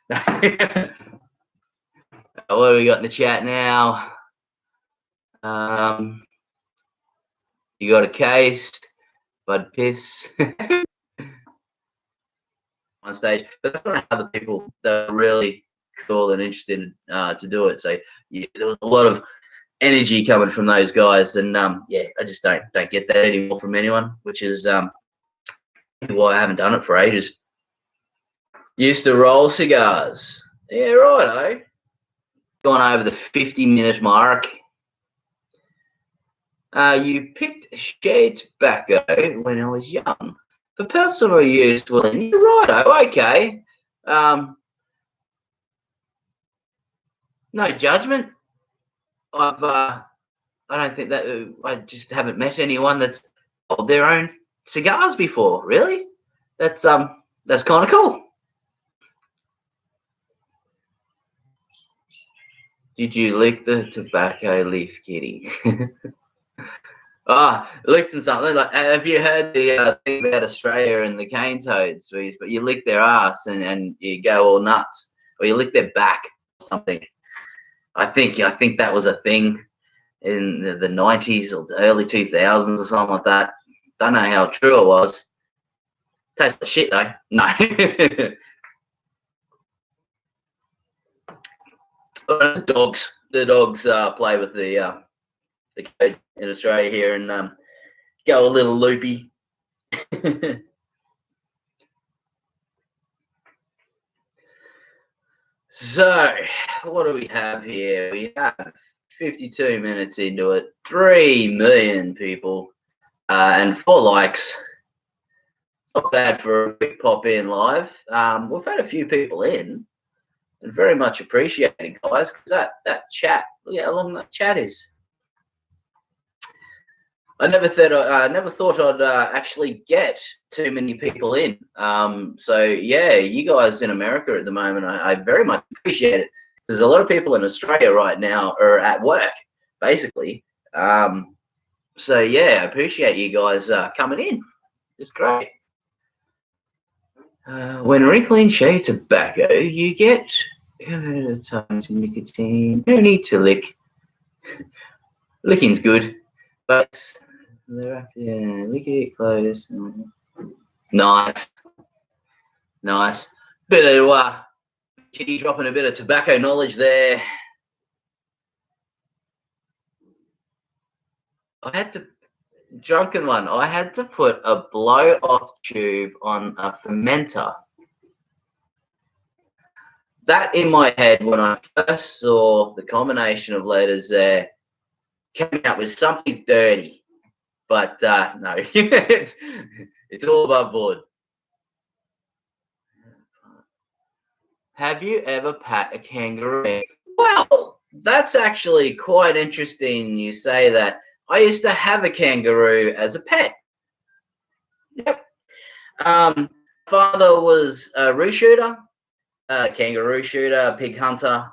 What do we got in the chat now? You got a case, Bud Piss. On stage, but that's not how the people that really cool and interested to do it. So yeah, there was a lot of energy coming from those guys, and yeah, I just don't get that anymore from anyone, which is why I haven't done it for ages. Used to roll cigars. Yeah, right. Gone over the 50-minute mark. You picked shade tobacco when I was young for personal use. Well, you're right. Okay. No judgment. I don't think that I just haven't met anyone that's sold their own cigars before. Really, that's kind of cool. Did you lick the tobacco leaf, kitty? Licking something like. Have you heard the thing about Australia and the cane toads? But you lick their ass and you go all nuts, or you lick their back or something. I think that was a thing in the 90s or the early 2000s or something like that. Don't know how true it was. Tastes like shit though. No. The dogs play with the code in Australia here and go a little loopy. So, what do we have here? We have 52 minutes into it, 3 million people, and 4 likes. It's not bad for a quick pop in live. We've had a few people in, and very much appreciated, guys, because that chat, look how long that chat is. I never thought I'd actually get too many people in. So yeah, you guys in America at the moment, I very much appreciate it. There's a lot of people in Australia right now are at work, basically. So yeah, I appreciate you guys coming in. It's great. When wrinkling shade tobacco, you get times nicotine. No need to lick. Licking's good, but yeah, lick it close. Nice. Bit of Kitty dropping a bit of tobacco knowledge there. I had to put a blow-off tube on a fermenter. That in my head, when I first saw the combination of letters there, came out with something dirty. But no, it's all above board. Have you ever pat a kangaroo? Well, that's actually quite interesting you say that. I used to have a kangaroo as a pet. Yep. Father was a roo shooter, kangaroo shooter, pig hunter.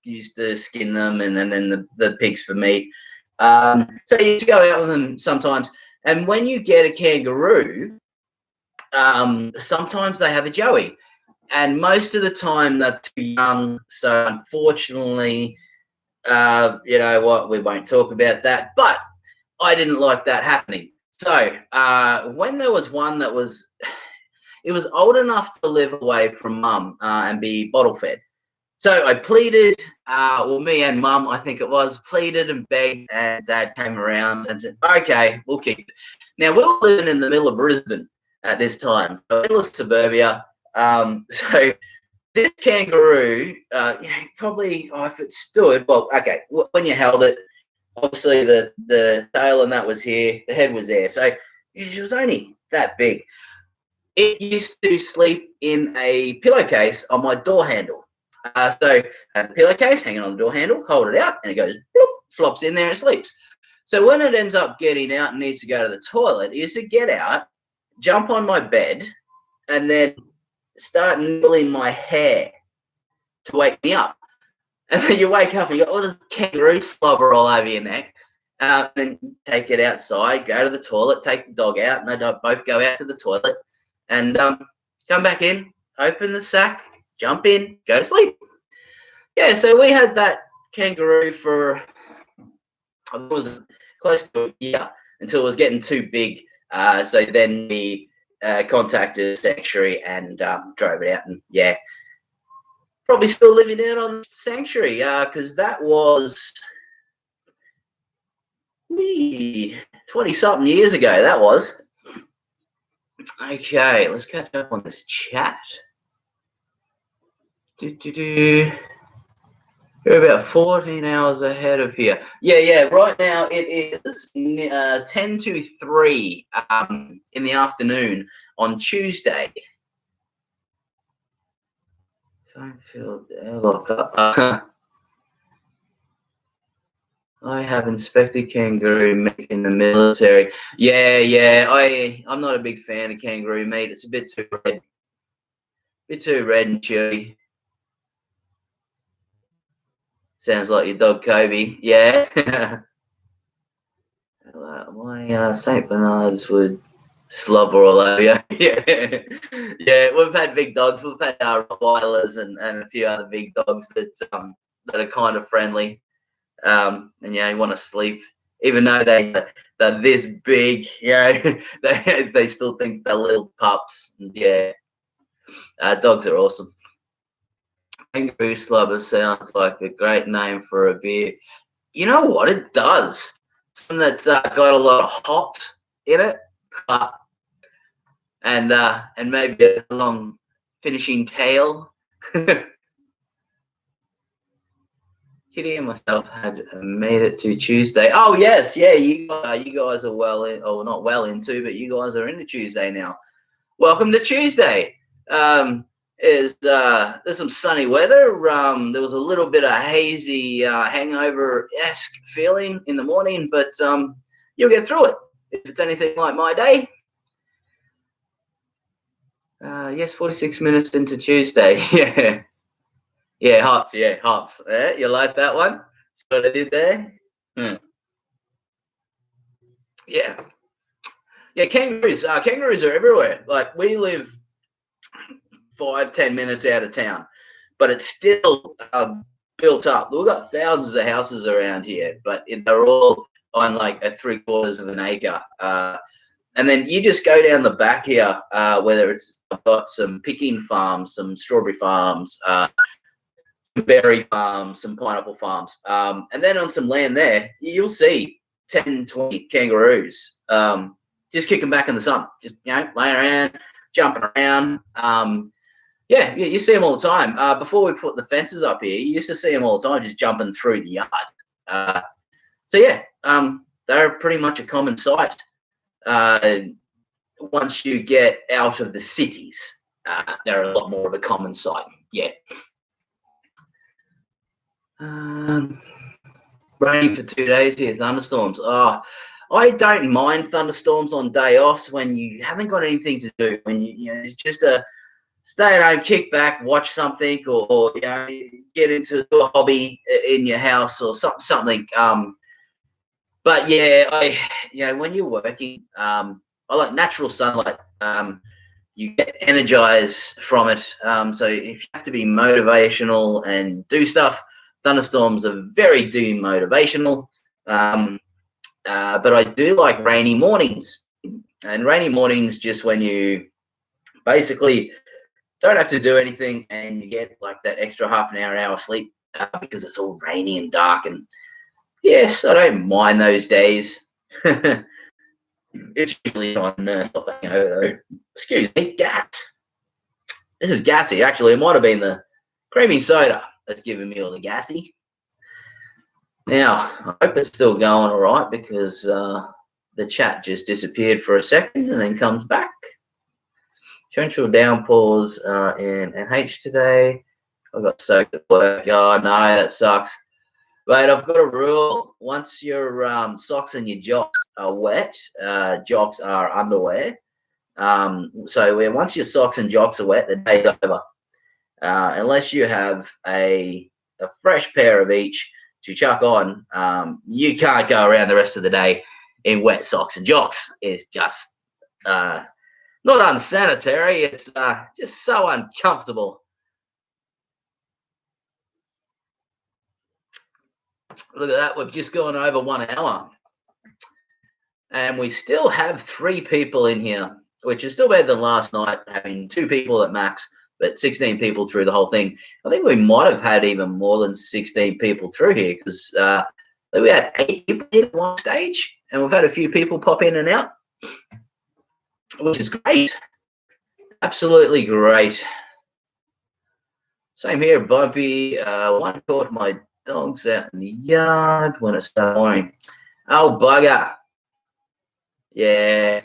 Used to skin them and then the pigs for meat. So you used to go out with them sometimes. And when you get a kangaroo, sometimes they have a joey. And most of the time they're too young. So unfortunately, you know what, we won't talk about that. But I didn't like that happening. So when there was one that was, it was old enough to live away from mum and be bottle fed. So I pleaded, well, me and mum, I think it was, pleaded and begged, and dad came around and said, okay, we'll keep it. Now, we were living in the middle of Brisbane at this time, so middle of suburbia. So this kangaroo, you know, probably, if it stood, well, okay, when you held it, obviously the tail and that was here, the head was there. So it was only that big. It used to sleep in a pillowcase on my door handle. So the pillowcase hanging on the door handle, hold it out, and it goes, bloop, flops in there and sleeps. So when it ends up getting out and needs to go to the toilet, it used to get out, jump on my bed, and then start nibbling my hair to wake me up. And then you wake up and you got all this kangaroo slobber all over your neck. And then take it outside, go to the toilet, take the dog out, and they both go out to the toilet and come back in, open the sack, jump in, go to sleep. Yeah, so we had that kangaroo for, I think it was close to a year until it was getting too big. So then we contacted the sanctuary and drove it out. And yeah, probably still living out on Sanctuary, because that was 20-something years ago, that was. Okay, let's catch up on this chat. We're about 14 hours ahead of here. Yeah, right now it is 10 to 3 in the afternoon on Tuesday. Field airlock up. I have inspected kangaroo meat in the military. Yeah. I'm not a big fan of kangaroo meat. It's a bit too red. Bit too red and chewy. Sounds like your dog Kobe. Yeah. My Saint Bernards would slobber all over you. Yeah. We've had big dogs. We've had Rottweilers and a few other big dogs that are kind of friendly. And you want to sleep, even though they're this big. They still think they're little pups. Yeah, dogs are awesome. Kangaroo slobber sounds like a great name for a beer. You know what? It does. Something that's got a lot of hops in it, and maybe a long finishing tail. Kitty and myself had made it to Tuesday. Oh yes, yeah, you guys are well in, or not well into, but you guys are into Tuesday now. Welcome to Tuesday. There's some sunny weather. There was a little bit of hazy hangover-esque feeling in the morning, but you'll get through it if it's anything like my day. Yes, 46 minutes into Tuesday. Yeah, hops. Yeah, you like that one? See what I did there? Yeah. Kangaroos. Kangaroos are everywhere. Like, we live 5-10 minutes out of town, but it's still built up. We've got thousands of houses around here, but they're all on like a 3/4 of an acre. And then you just go down the back here, whether I've got some picking farms, some strawberry farms, some berry farms, some pineapple farms, and then on some land there, you'll see 10, 20 kangaroos just kicking back in the sun, just laying around, jumping around. Yeah, you see them all the time. Before we put the fences up here, you used to see them all the time, just jumping through the yard. So yeah, they're pretty much a common sight. Once you get out of the cities, they're a lot more of a common sight. Yeah. Rain for 2 days here, thunderstorms. Oh, I don't mind thunderstorms on day offs when you haven't got anything to do. When it's just a stay at home, kick back, watch something, or get into a hobby in your house or something. But yeah, when you're working, I like natural sunlight. You get energized from it. So if you have to be motivational and do stuff, thunderstorms are very demotivational. But I do like rainy mornings. And rainy mornings, just when you basically don't have to do anything and you get like that extra half an hour sleep because it's all rainy and dark. And yes, I don't mind those days. It's usually on stop that hangover though. Excuse me, gas. This is gassy. Actually, it might have been the creamy soda that's giving me all the gassy. Now, I hope it's still going all right because the chat just disappeared for a second and then comes back. Torrential downpours in NH today. I got soaked at work. Oh no, that sucks. But I've got a rule. Once your socks and your jocks are wet, jocks are underwear. So once your socks and jocks are wet, the day's over. Unless you have a fresh pair of each to chuck on, you can't go around the rest of the day in wet socks and jocks. It's just not unsanitary. It's just so uncomfortable. Look at that. We've just gone over 1 hour. And we still have 3 people in here, which is still better than last night, having 2 people at max. but 16 people through the whole thing. I think we might have had even more than 16 people through here, because we had 8 people at one stage, and we've had a few people pop in and out, which is great. Absolutely great. Same here, Bumpy. One caught my dogs out in the yard when it started pouring. Oh, bugger. Yeah.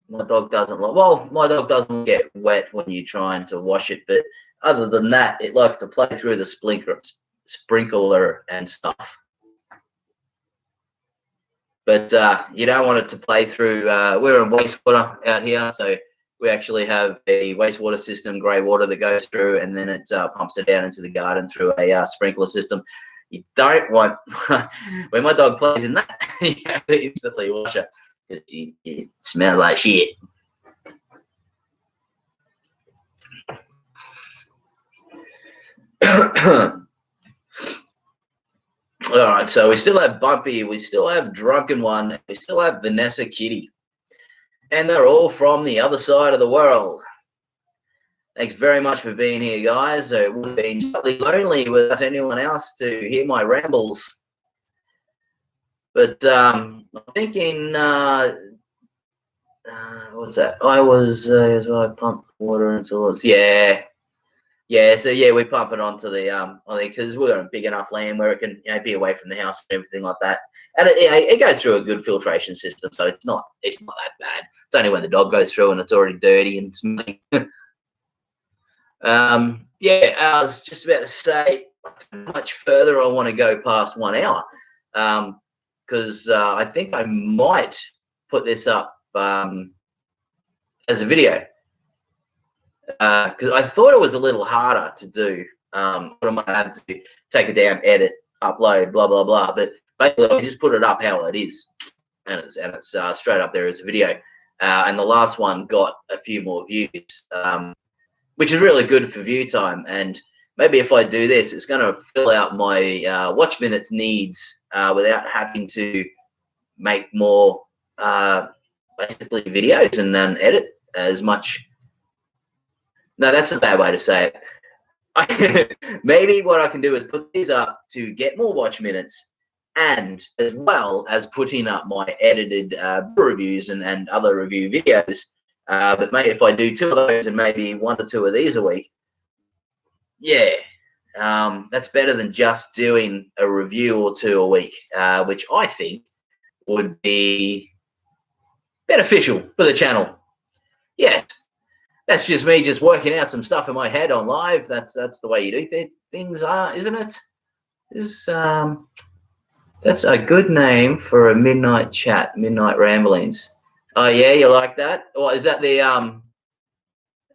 My dog doesn't like, well, my dog doesn't get wet when you're trying to wash it, but other than that, it likes to play through the sprinkler and stuff. But you don't want it to play through. We're in wastewater out here, so we actually have a wastewater system, grey water that goes through, and then it pumps it out into the garden through a sprinkler system. You don't want, when my dog plays in that, you have to instantly wash it, because it smells like shit. All right, so we still have Bumpy, we still have Drunken One, we still have Vanessa Kitty, and they're all from the other side of the world. Thanks very much for being here, guys. It would have been slightly lonely without anyone else to hear my rambles. But I'm thinking, what's that? I pumped water until it's, yeah. So yeah, we pump it onto the, I think, because we're on big enough land where it can, be away from the house and everything like that. And it goes through a good filtration system, so it's not that bad. It's only when the dog goes through and it's already dirty and smelly. Yeah, I was just about to say how much further I want to go past 1 hour, because I think I might put this up as a video, because I thought it was a little harder to do. But I might have to take it down, edit, upload, blah blah blah. But basically, I just put it up how it is, and it's straight up there as a video. And the last one got a few more views, which is really good for view time. And maybe if I do this, it's going to fill out my watch minutes needs without having to make more basically videos and then edit as much. No, that's a bad way to say it. Maybe what I can do is put these up to get more watch minutes, and as well as putting up my edited reviews and other review videos. But maybe if I do 2 of those and maybe 1 or 2 of these a week, yeah, that's better than just doing a review or 2 a week, which I think would be beneficial for the channel. Yes, that's just me just working out some stuff in my head on live. That's the way you do things, isn't it? That's a good name for a midnight chat, midnight ramblings. Oh yeah, you like that? Or is that the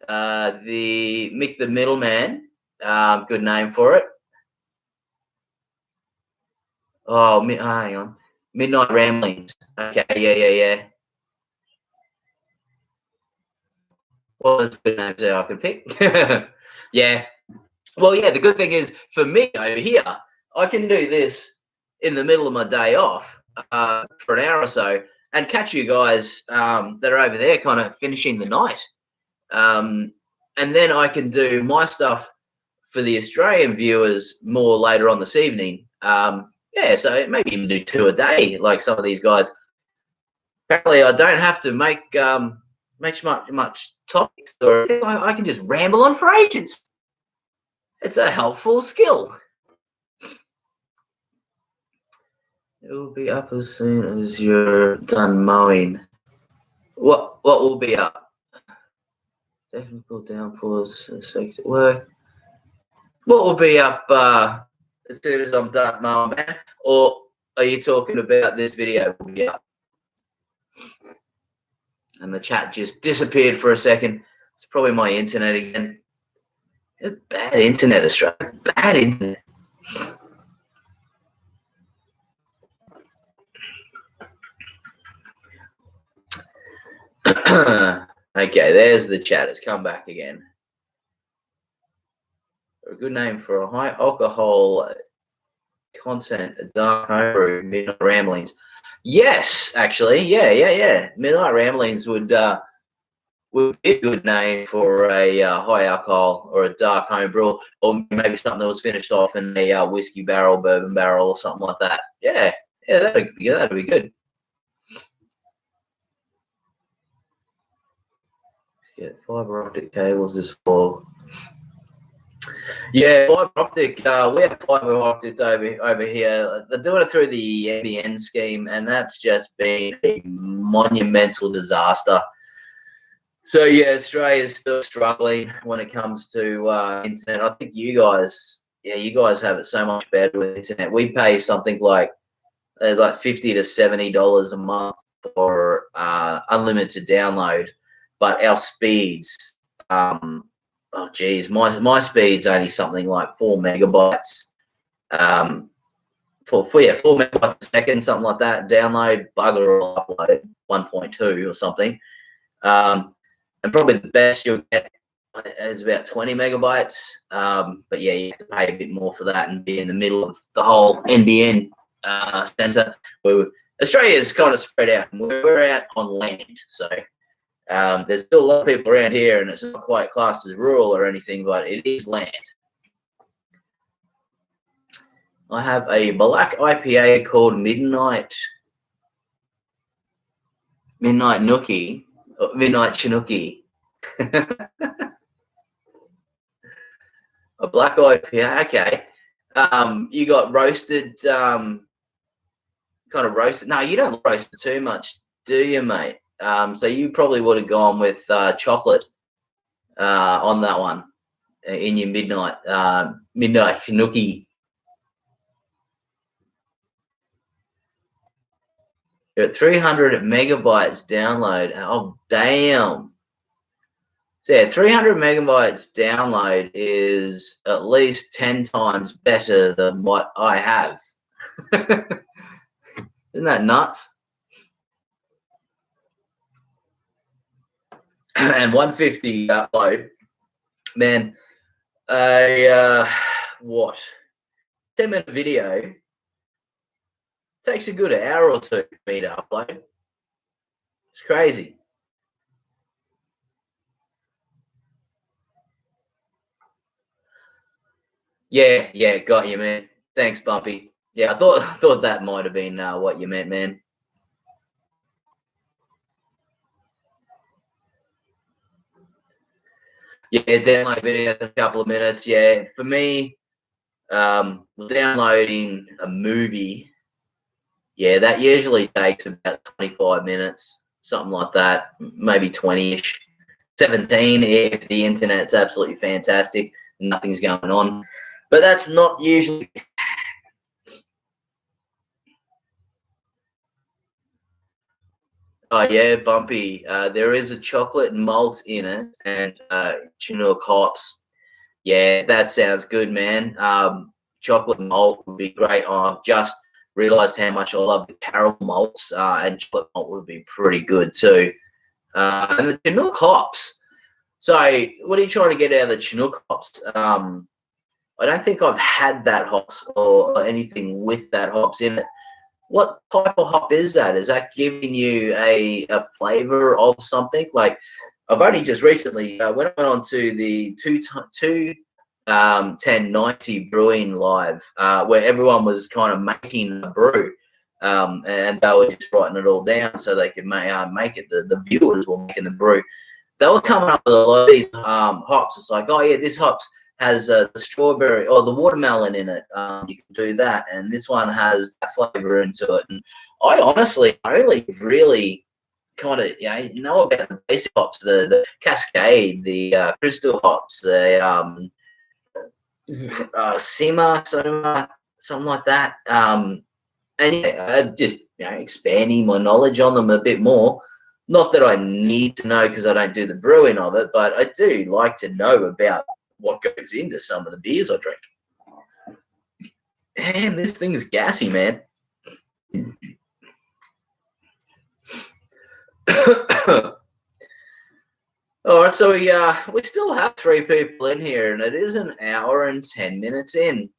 Mick the Middleman? Good name for it. Oh, hang on, midnight ramblings. Okay, yeah. Well, that's a good name that I could pick. Yeah. Well, yeah. The good thing is for me over here, I can do this in the middle of my day off for an hour or so, and catch you guys that are over there kind of finishing the night. And then I can do my stuff for the Australian viewers more later on this evening. Yeah, so maybe even do 2 a day, like some of these guys. Apparently, I don't have to make much topics, or I can just ramble on for ages. It's a helpful skill. It will be up as soon as you're done mowing. What will be up? Technical downpours affect work. What will be up as soon as I'm done mowing, man? Or are you talking about this video will be up? And the chat just disappeared for a second. It's probably my internet again. Bad internet, Australia. Bad internet. Okay, there's the chat. It's come back again. A good name for a high alcohol content, a dark homebrew, midnight ramblings. Yes, actually, yeah. Midnight ramblings would would be a good name for a high alcohol or a dark home brew, or maybe something that was finished off in a whiskey barrel, bourbon barrel, or something like that. Yeah, that'd be good. Yeah, fiber optic cables is for. Yeah, fiber optic. We have fiber optic over here. They're doing it through the NBN scheme, and that's just been a monumental disaster. So yeah, Australia's still struggling when it comes to internet. I think you guys have it so much better with internet. We pay something like $50 to $70 a month for unlimited download, but our speeds, oh geez, my speed's only something like 4 megabytes. For 4 megabytes a second, something like that. Download, bugger all, upload 1.2 or something. And probably the best you'll get is about 20 megabytes. But yeah, you have to pay a bit more for that and be in the middle of the whole NBN centre. Australia is kind of spread out, and we're out on land, so there's still a lot of people around here, and it's not quite classed as rural or anything, but it is land. I have a black IPA called Midnight Nookie. Midnight Chinookie. A black IPA, okay. You got roasted, kind of roasted. No, you don't roast it too much, do you, mate? So you probably would have gone with chocolate on that one in your midnight Chinookie. You're at 300 megabytes download. Oh, damn. So yeah, 300 megabytes download is at least 10 times better than what I have. Isn't that nuts? And 150 upload. Man, what? 10-minute video takes a good hour or two for me to upload. It's crazy. Yeah, got you, man. Thanks, Bumpy. Yeah, I thought that might have been what you meant, man. Yeah, download videos in a couple of minutes. Yeah, for me, downloading a movie, yeah, that usually takes about 25 minutes, something like that, maybe 20-ish. 17 if the internet's absolutely fantastic and nothing's going on. But that's not usually. Oh yeah, Bumpy. There is a chocolate malt in it and Chinook hops. Yeah, that sounds good, man. Chocolate malt would be great. I've just realised how much I love the caramel malts, and chocolate malt would be pretty good too. And the Chinook hops. So, what are you trying to get out of the Chinook hops? I don't think I've had that hops or anything with that hops in it. What type of hop is that? Is that giving you a flavor of something? Like, I've only just recently when I went on to the 1090 brewing live, where everyone was kind of making a brew, and they were just writing it all down so they could make it. The viewers were making the brew. They were coming up with a lot of these hops. It's like, oh yeah, this hops has the strawberry or the watermelon in it. You can do that, and this one has that flavor into it. And I honestly only really kind of know about the basic hops, the Cascade, the Crystal hops, the Sima, Soma, something like that. And yeah, just expanding my knowledge on them a bit more. Not that I need to know because I don't do the brewing of it, but I do like to know about what goes into some of the beers I drink. Man, this thing's gassy, man. All right, so we still have 3 people in here, and it is an hour and 10 minutes in.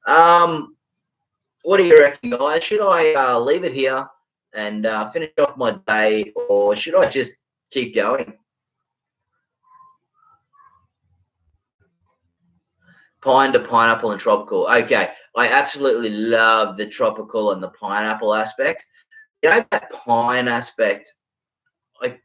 What do you reckon, guys? Should I leave it here and finish off my day, or should I just keep going? Pine to pineapple and tropical. Okay, I absolutely love the tropical and the pineapple aspect. That pine aspect, I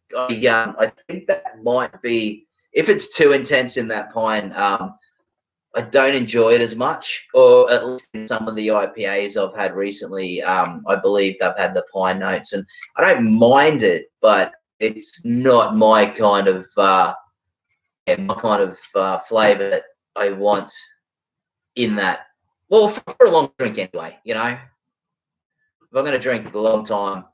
think that might be, if it's too intense in that pine, I don't enjoy it as much, or at least in some of the IPAs I've had recently. I believe they've had the pine notes, and I don't mind it, but it's not my kind of flavor that I want in that. Well, for a long drink anyway. If I'm going to drink for a long time,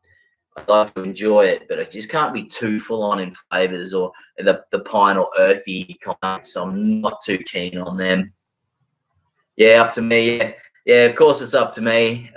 I'd like to enjoy it, but it just can't be too full on in flavors, or the pine or earthy kinds. So I'm not too keen on them. Yeah, up to me. Yeah, of course it's up to me.